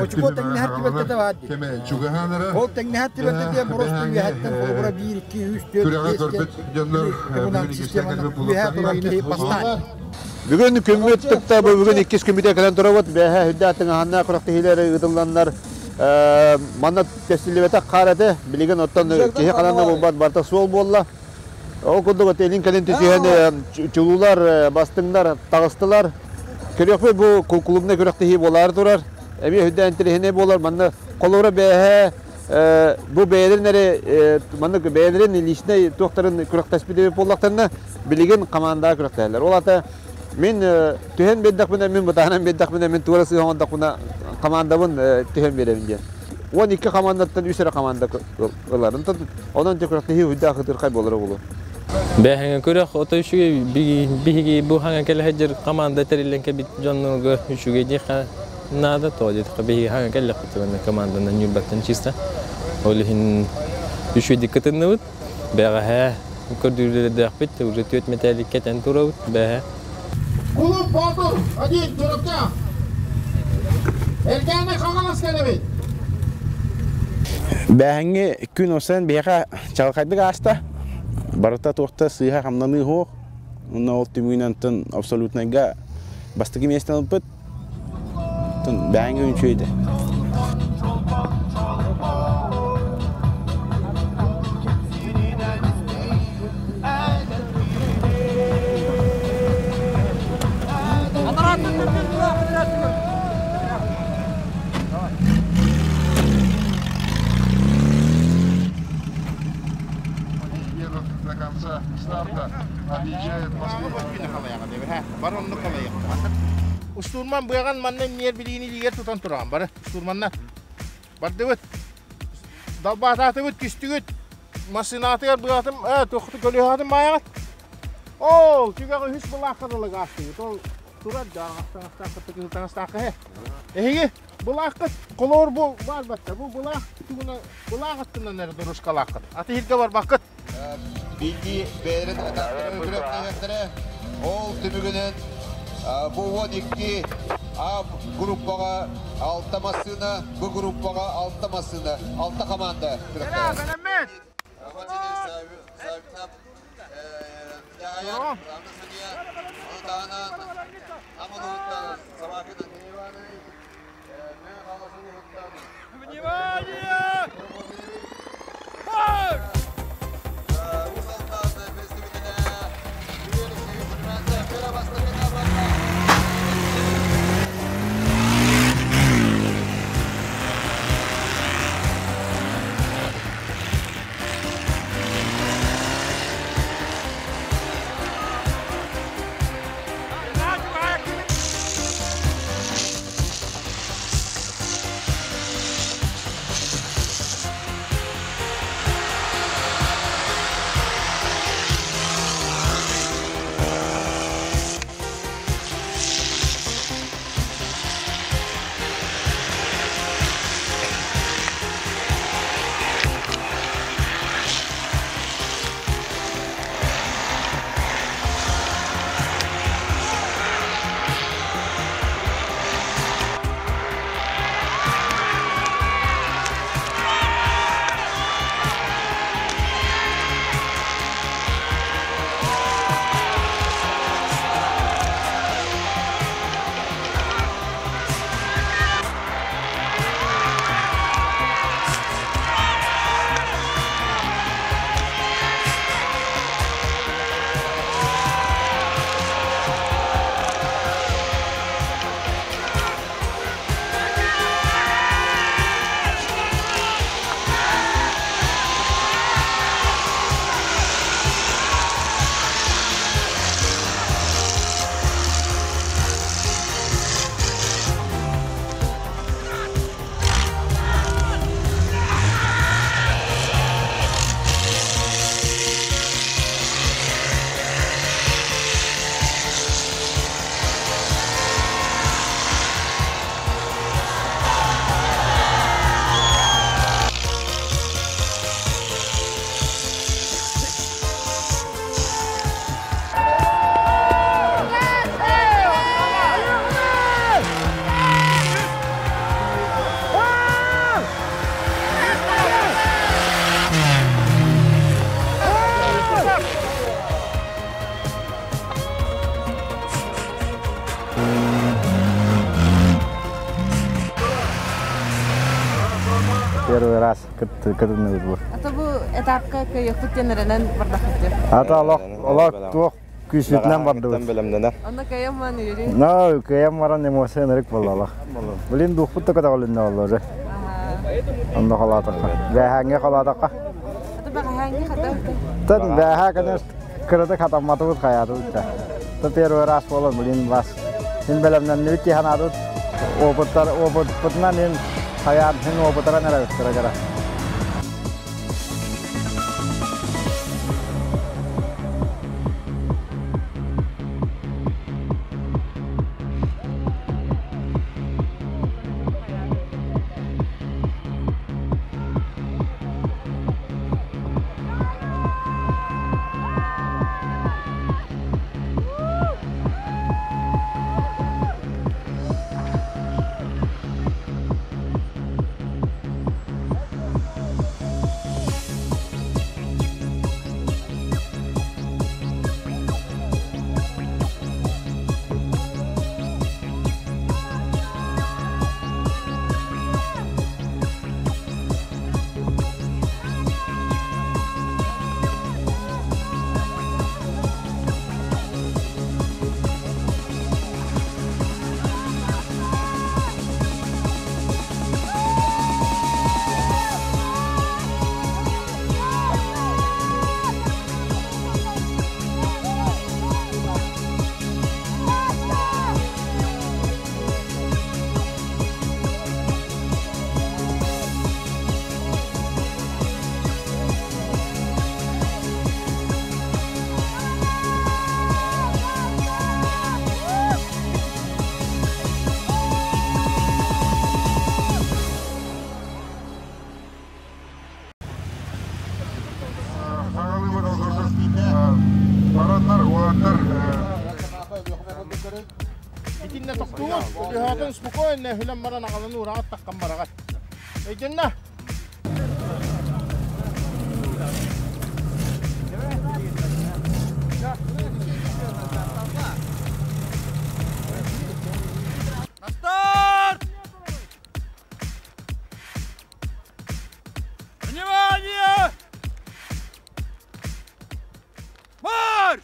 O çuko tekne her tibette de var. O tekne her tibette de morostu üyetten bura 1, 2, 3, 4, 5 bundan sistemanın üye durayını bastan. Bugün kümmüttükte bugün 2 kümmüte kalan turabot behe hüddatın hanna kurakta hileri ıdıllanlar manat teslimete qarate biligen ottan kehe kalanna bombat barta sol bolla. O kunduk otelin kalentesi hani çulular bastınlar tağıstılar. Körüyor bu kulübüne kurakta hi bolar durar. Emi hüddatın hene bolar manna kolora behe bu beylerin nere manna beylerin ilişne doktorun kuraktas bir bollaklarına biligen komanda kuraktalar. Olata men tühen beddak buna men butanan beddak buna men tuarası honda buna komandabın tühen beremdiyen. 12 komandadan 3 komanda oların. Ondan tekrar hüdda xıtır kay bolar bolu. Behange körek oto üçüge bihigi bu hange kele hacer komanda terilenke bit jonnuga üçüge diha nada tojet bihi hange kele xıtırın komandandan yurbattan çista. Olihin üçüge dikkatini ut. Beha kördürle daqbit ujet metalik keten turawut beha. Kulüp Batur, hadi durupta. Erkene kagalas kelebet. Behange gün olsan beha çalkaydık asta. Barata tohta sıyha hamnanı ho. Ona optiminantan absolutnega bastaki mestan put. Tun behange üçüydü. Usturman buyagan mannen niyer bilini diger tutan turan bare usturmanlar. Bardıvıt. Dalbatatı küstügüt. Masinatıgar buyatım toxtu kölühatım mayagat. Oo, çünkü hiç bulakırlık astı. Tol turar dağıstı tağıstı he. Ehe, bulakıt kolor bu var batta. Bu bulak tuguna bulakıtından nere duruş kalakıt. Atı hilge var bakıt. Bilgi beğenin atakları öbürüpteyekleri. Ol tümügünün bu 12 gruppaga altamasına, bu gruppaga altamasına, alta komanda. Selam, Mehmet. первый раз кытыны был. Ата бу этапка кыйык тенеренен бардакты. Ата Аллах тук күшүтнен барды. Анда каяман юри. No, каям маран эмоция нерек болла. Билин духпутта ката болында боллары. Анда халатака. Бәһәңгә халатака. Ата бәһәңгә хатакты. Тан бәһә кана кырда хатамматы бут хаяты. Та первый раз болла билин бас. Син белемнән нерек ханады. Опыттан ин хаят син опыттан нерек кара. Itinna toktuun, lihatun spokojne, hylan mara nakalanu raat takkan marakat. Ay dyan na. Старт! Внимание! Марш!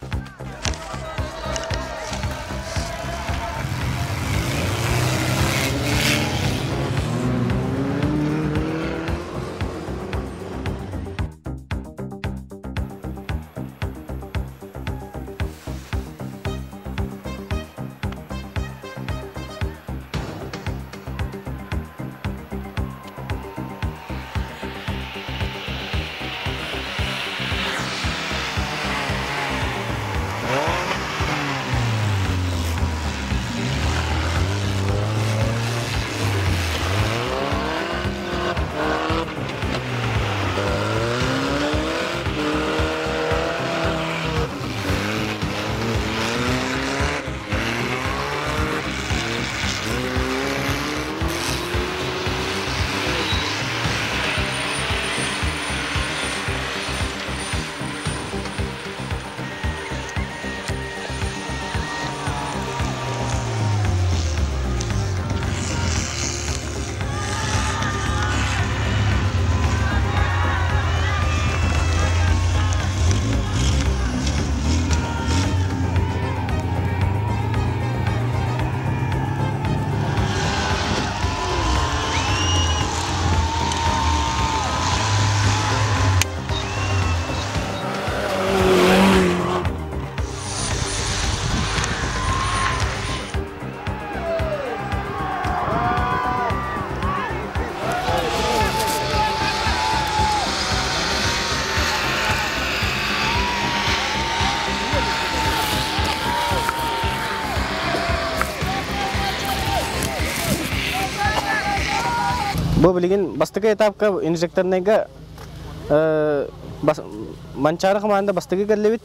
Бұл білген бастығы этапқа инжекторнайға манчары қымағында бастығы кәлі бет.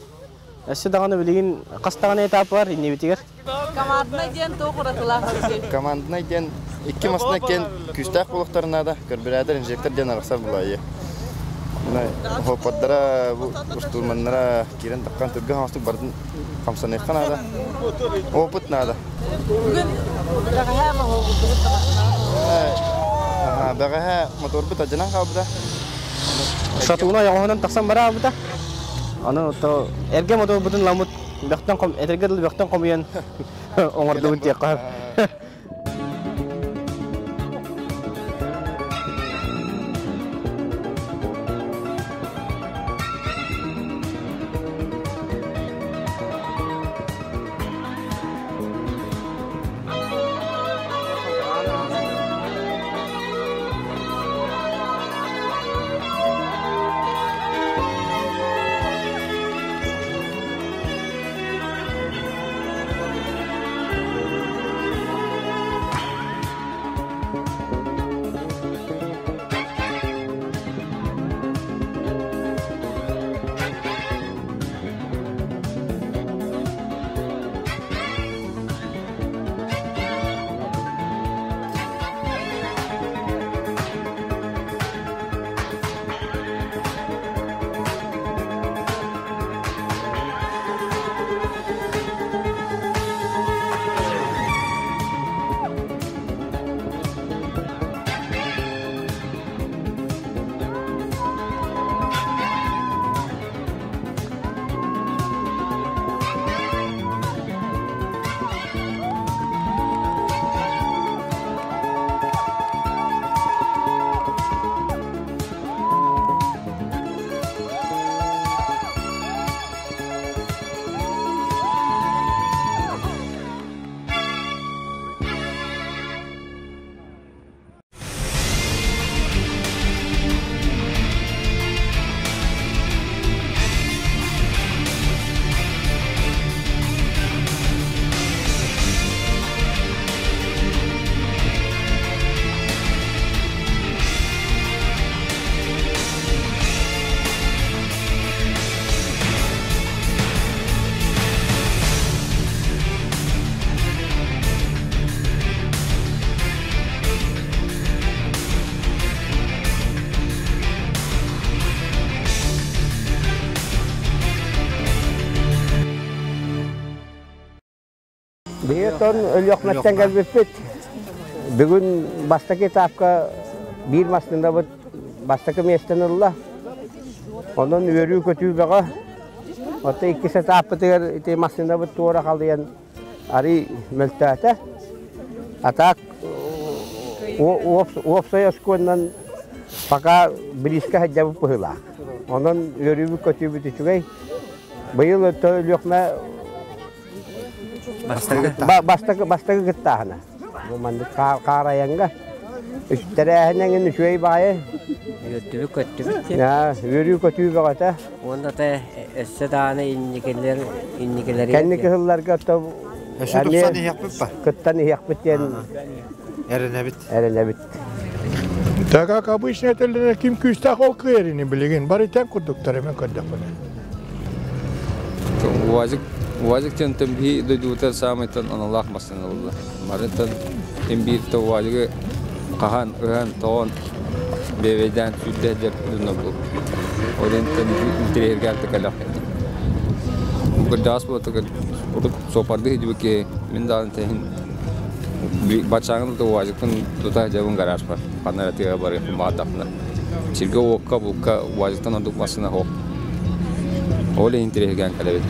Әсі дағаны білген қастаған этап бар, не бетігер? Командына ден тоқыратылағы. Командына ден, екі масына кен күстәк болықтарына да көрбірадыр инжектор ден арықсар бұлайы. Хоппаддара, ұштурманнара керен таққан түргі хамастық бардың қамсан еққан ада. Опытна ада. Бүгін бұдағы әмі Бәгәһә мотор бит аҗана хабда. Сатуна яңадан таксан бара бута. Аны то эрге мотор бутын ламут бактан ком эрге дил бактан комыян оңордуун тиякка. Biyeton ölüyokmetten gelbepet. Bugün bastaki etapka bir masında bu bastaki mestanıllah. Ondan yürüyü kötü bağa. Hatta ikisi etapı diğer ite masında bu tuğra kaldıyan ari meltata. Atak o sayı skondan paka biriska hacabı pahla. Ondan yürüyü kötü bir tüçügey. Bayıl ölüyokme Bastaki gittahana. Bu mandık karayanga. Üstlerine ngin şuy baye. Yürüyü kötü. Ya yürüyü kötü bagata. Onda da essedane innikileri. Kendi kızlar katta. Eşi tutsanı yapıp ba. Kıttanı yapıp diyen. Erenebit. Erenebit. Taka kabı işletilene kim küstak ol kıyarını bilgin. Bari tek kurdukları mı kırdık bunu. Wajik centem hi do juta samaitan Allah masanallah. Maritan imbir to wajik kahan ton bevedan sudah jernabul. Orientan interior garta kalak. Bu das bu takal urut sopardi hijup ke mindan tehin bacangan to wajikun tuta jabun garaj par. Panarati bari matapna. Chirga wokka wajiktan aduk masana ho. Ole interior gan kalabet.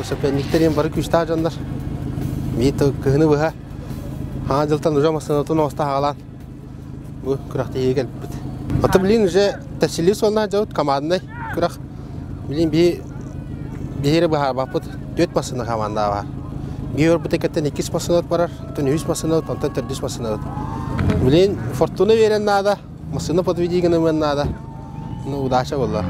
велосипедниктерин бары күстә жандар. Мит кыны быха. Ха жылтан уже масынатын оста халан. Бу кыракты егел бит. Аты билин уже тәсилли солна жаут командный кырак. Билин биһире баһар бапыт 4 масына команда бар. Биһир битекеттен 2 масынат барар, тон 100 масынат, тон 4 масынат. Билин фортуна берен нада, масына подведигене мен нада. Ну удача болла.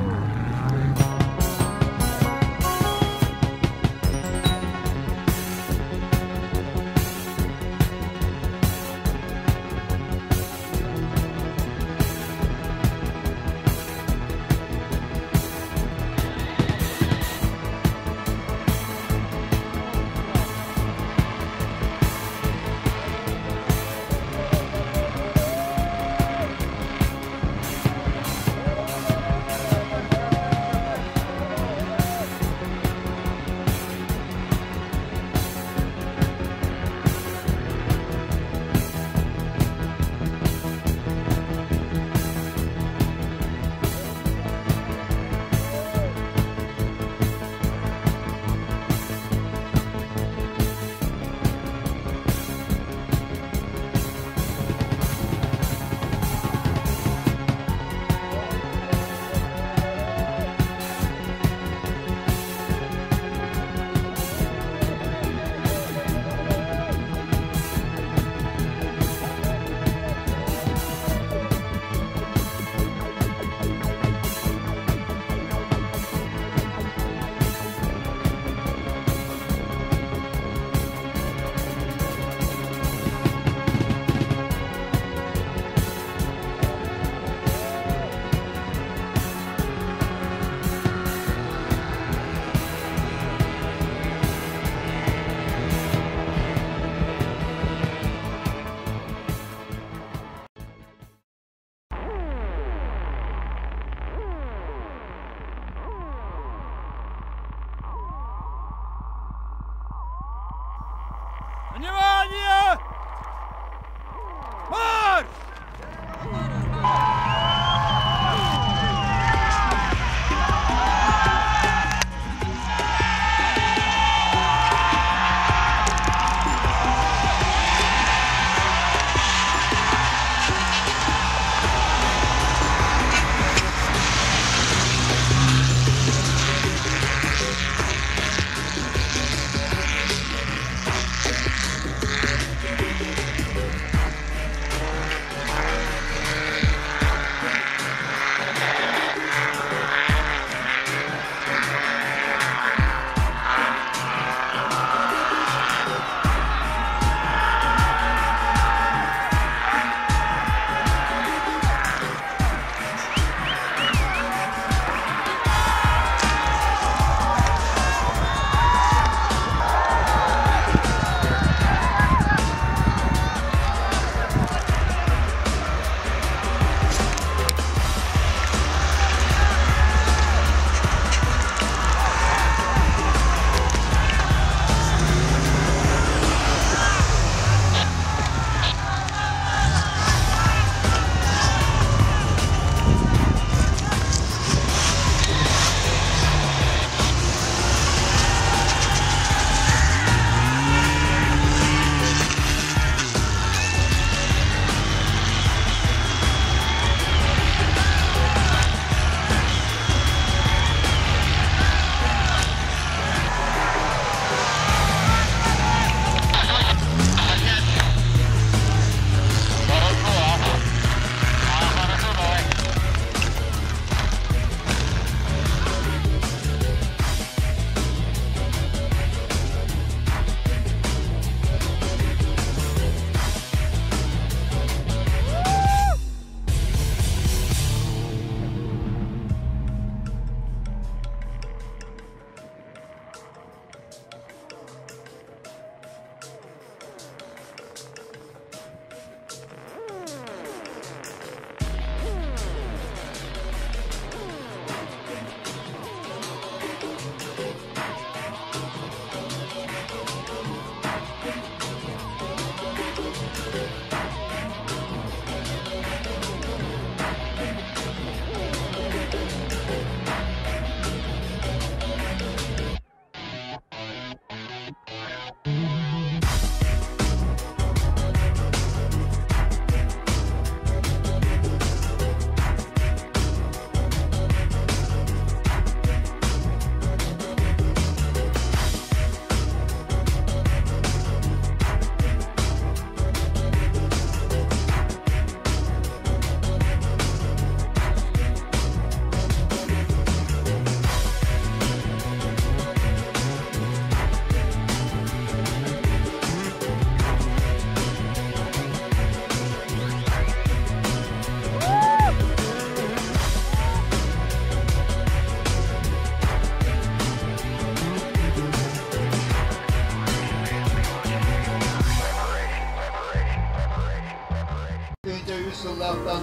сыллақтан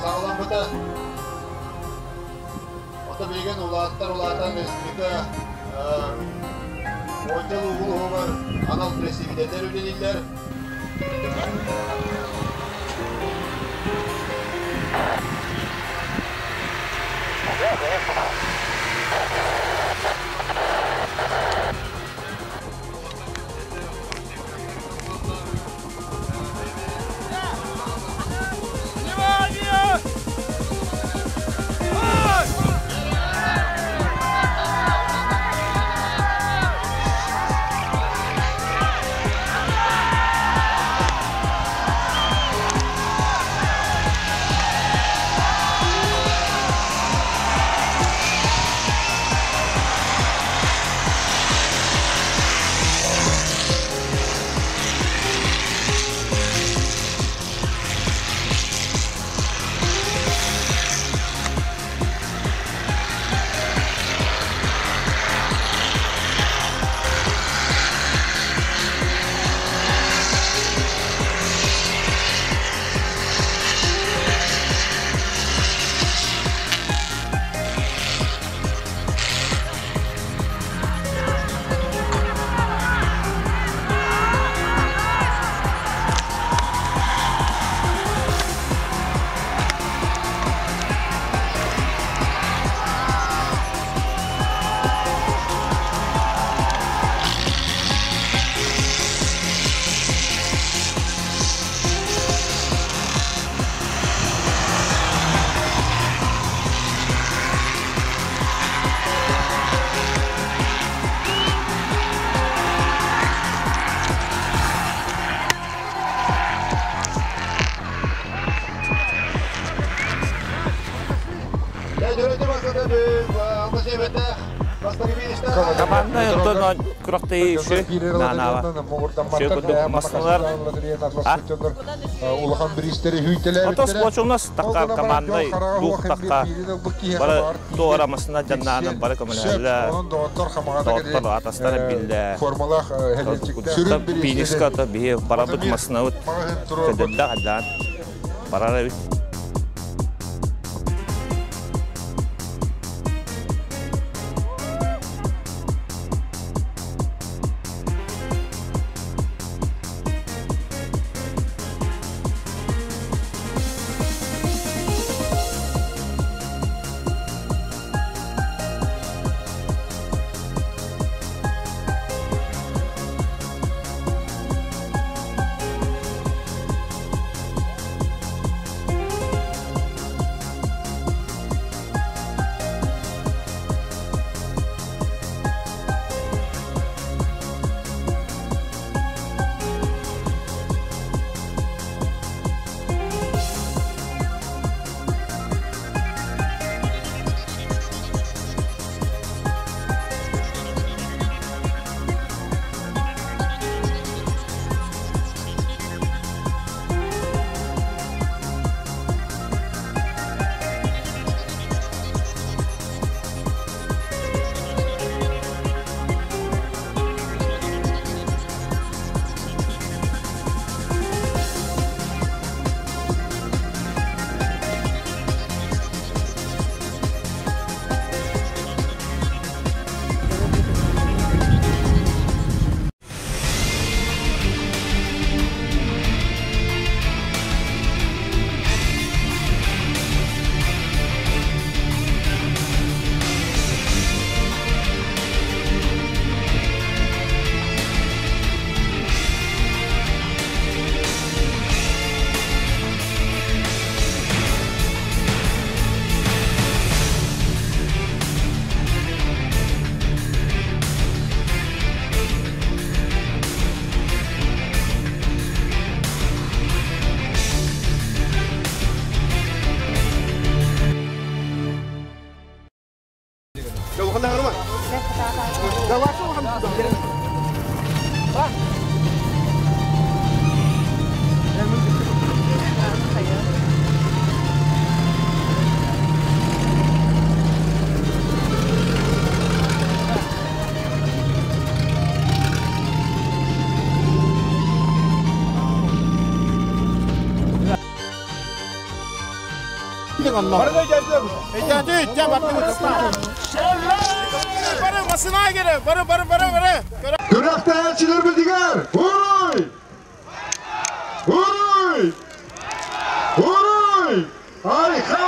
сағылан бұта. Ота білген ұлаттар ұлаттан республика ойтел ұғыл оғыр анал пресивидендер өденілдер. Команда это крохты еще нанава. Все это маслар. Улахан бристери хүйтелер. Это сплочь у нас такая команда, дух такая. Бара тора масна жаннана бара команда. Доктор атастар билля. Формалах сүрүн бириска та бие барабыт масна вот. Кедда гадан. Барара Ettiğin anlam. Barı masına gire. Barı. Kırakta elçiler bildiler. Huruy! Huruy! Huruy! Harika!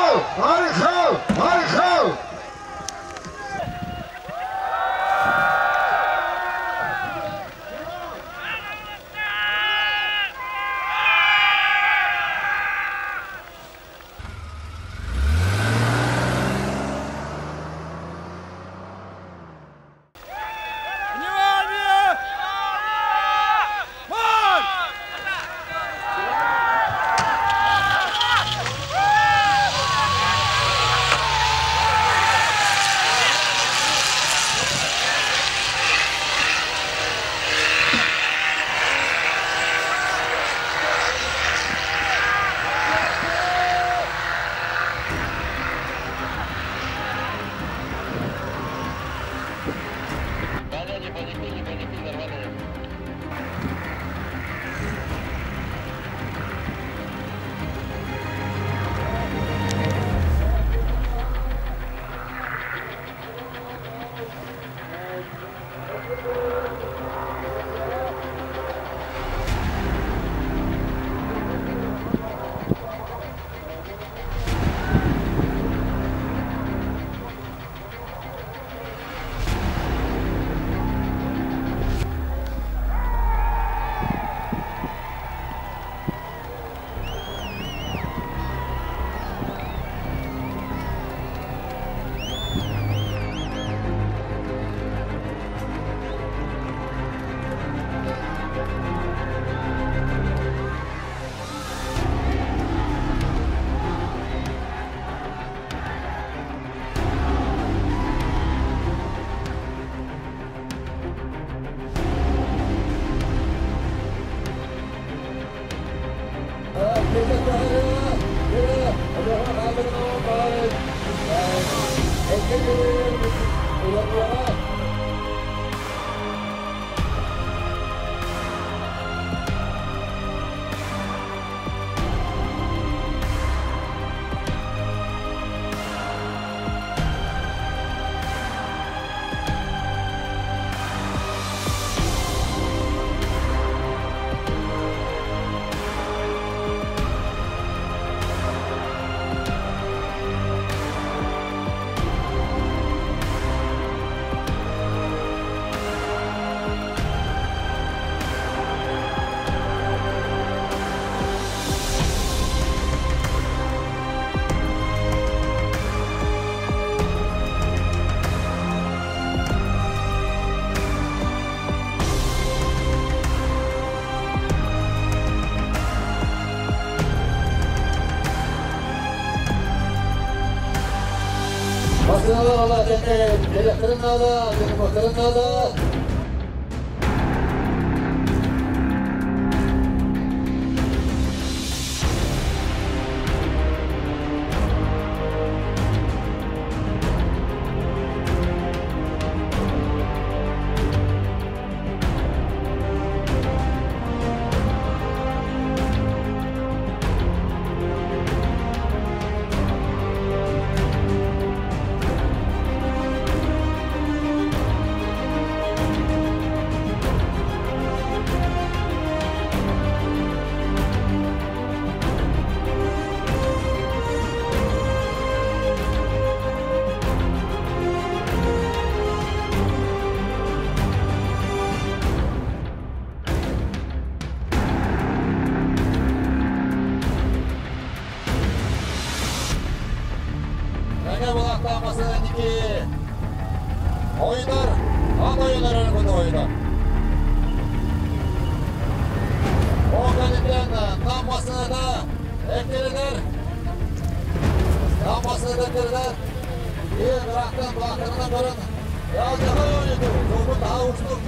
Oynar, at oyunları bunu oynar. O kalitten lambasını da eklenir. Lambasını da eklenir. Bir bıraktım bakırına görün. Ya daha oynadı. Topu daha uçtu.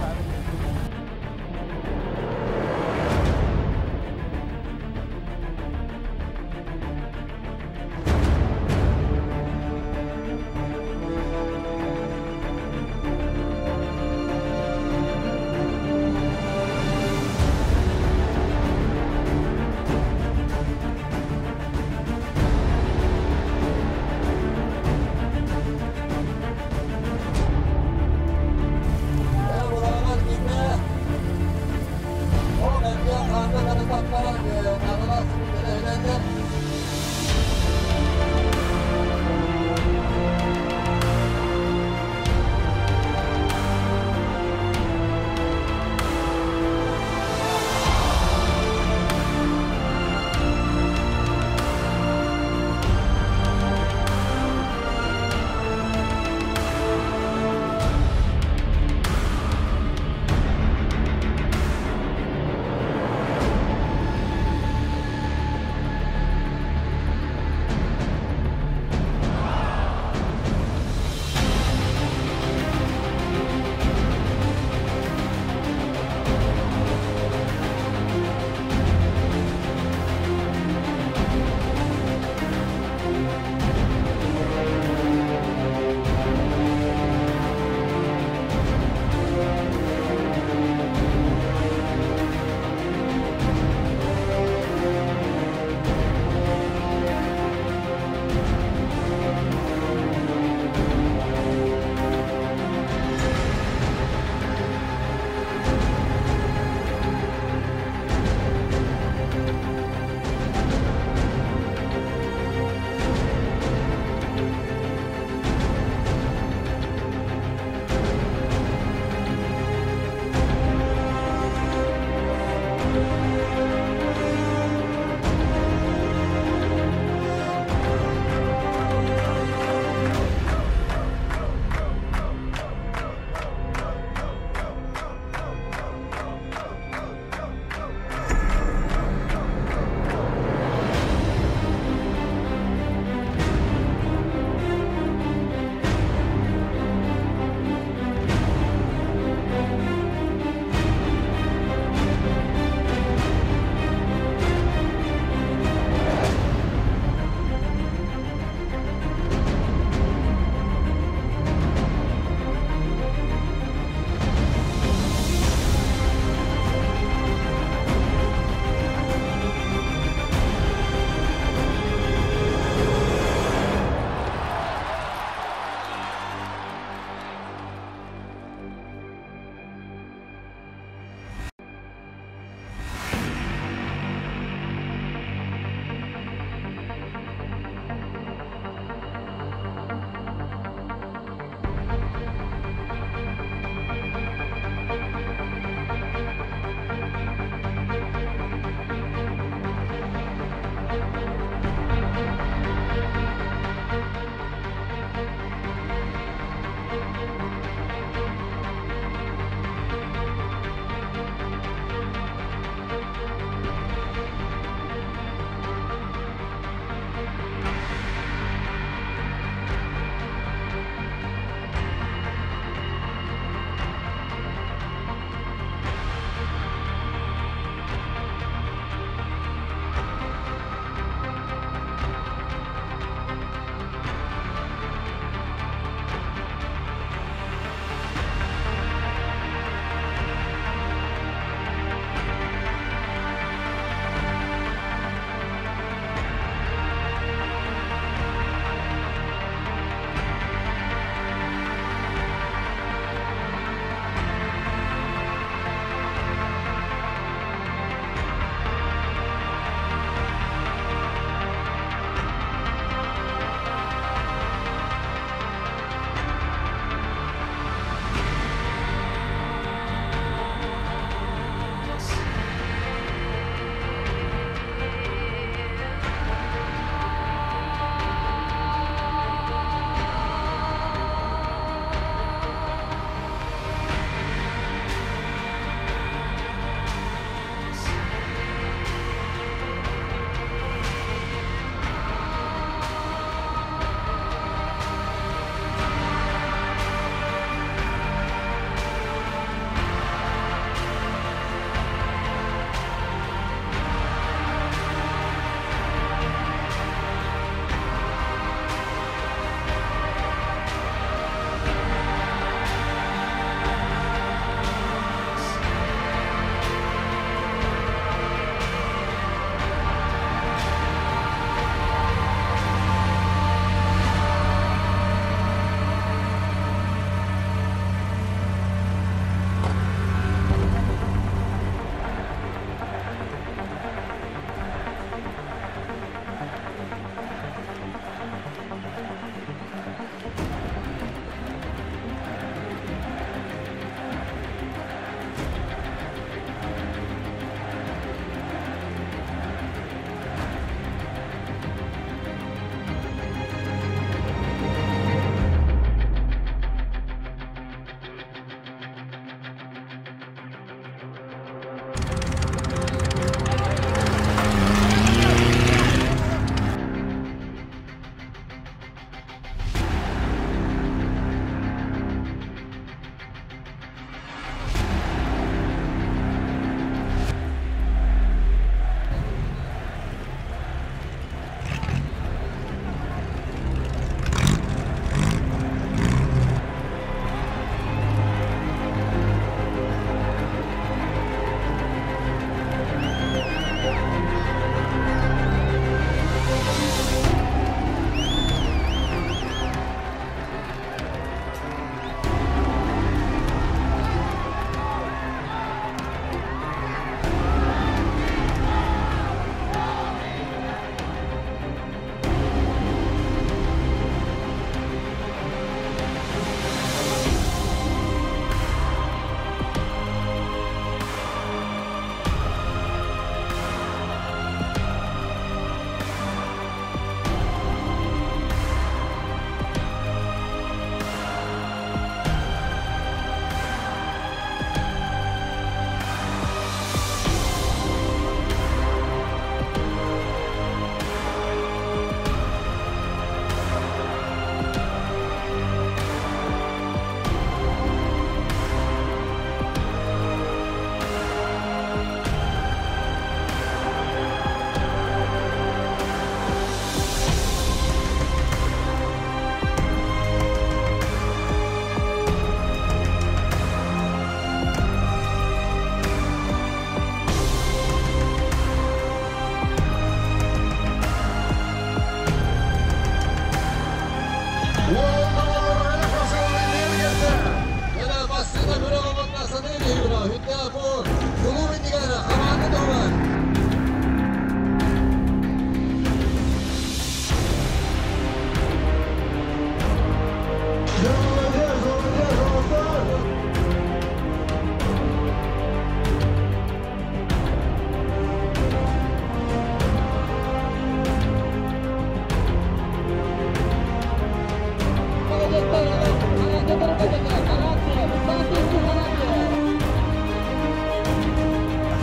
Hütta bu. Kulu bindigara. Hamanı doğar.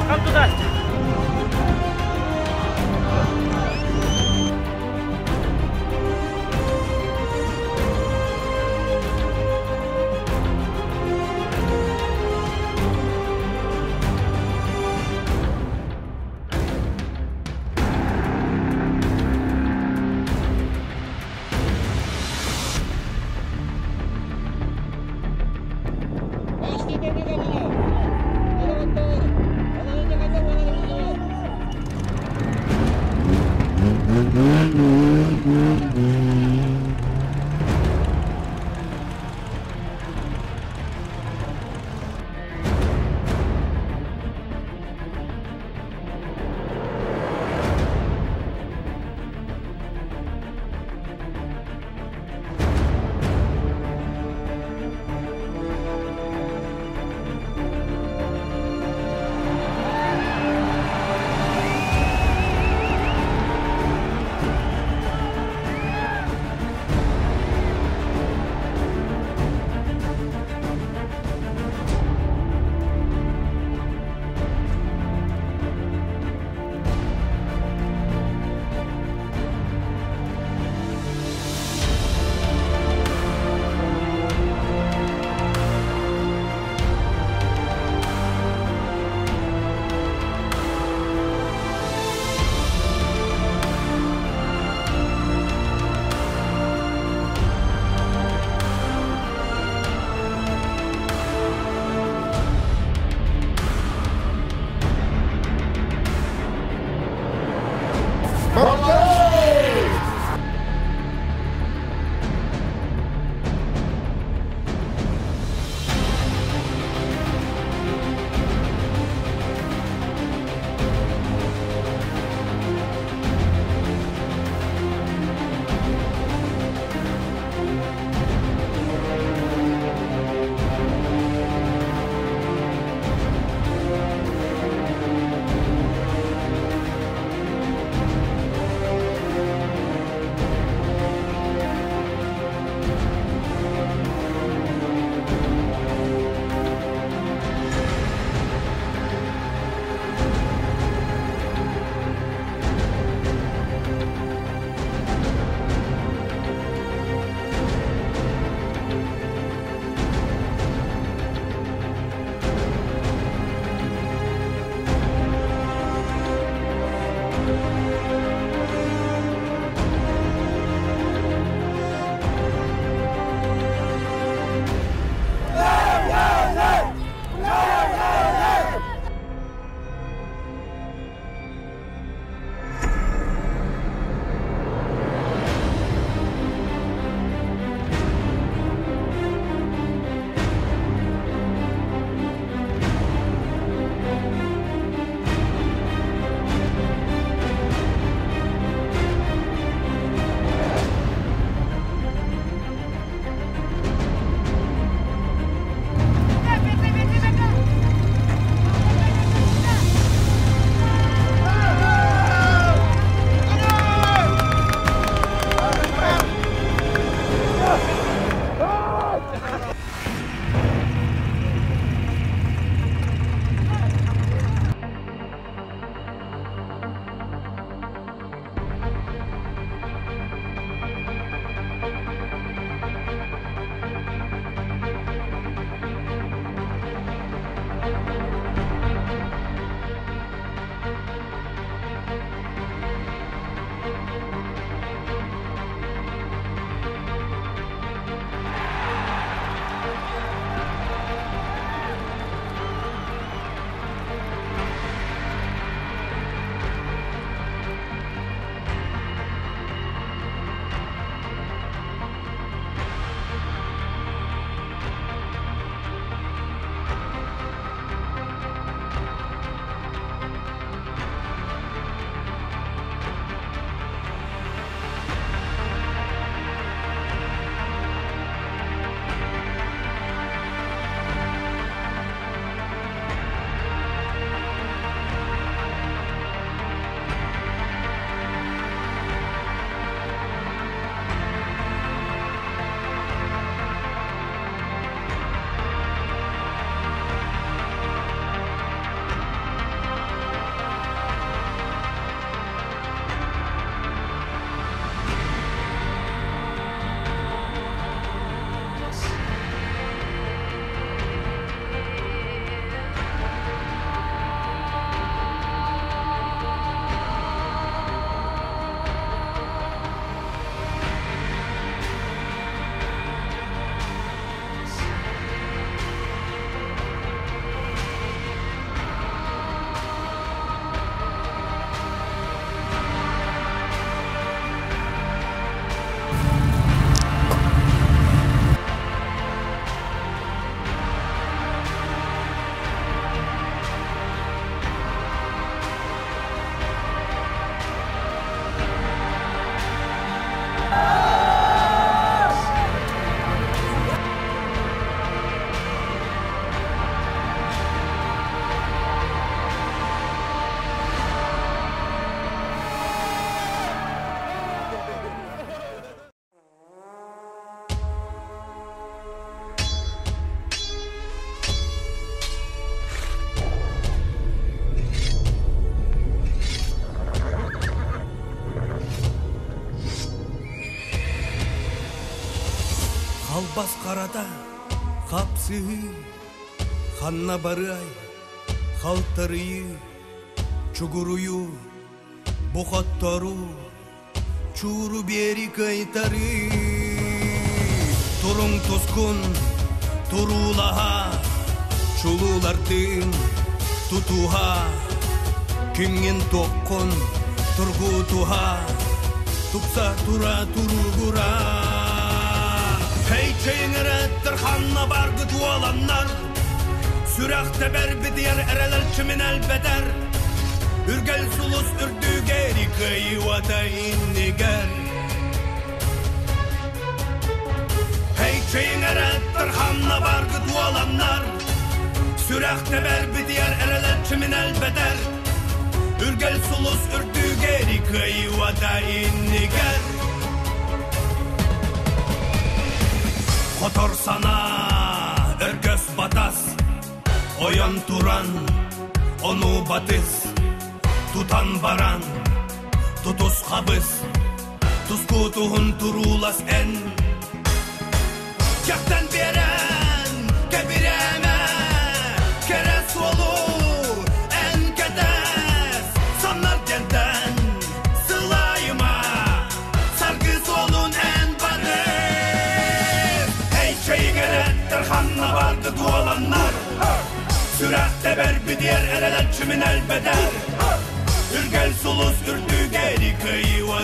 Come to that. Қалбас қарада қапсы, ханна барай, халтарыйы, чугурую, бұқаттару, чуру бері кайтары. Турың тұскын, турулаға, чулулардың тұтуға, күнген тоққын, тұрғутуға, тұқса тұра тұруғыра. Хейчейңір әттір қанна барғы туаланнар, сүрәқті бәр бідер әрәләр чімін әлбәдәр, үргәл сұлыс үрдігері қайуата иннегер. Хейчейңір әттір қанна барғы туаланнар, сүрәқті бәр бідер әрәләр чімін әлбәдәр, үргәл сұлыс үрдігері қайуата иннегер. Қотор сана өргөс батас, оян туран, ону батыс, тутан баран, тутус қабыз, туску туғын турулас ән. Жақтан берен, кәбіреме, керес олу, ән кәдәс, санар денден, сылайыма, саргыз олун ән бары. Xanna bardı dualanlar, sürekte ber bidiyer ereler çimin elbeder, ürgel sulus ürdü geri kıyıva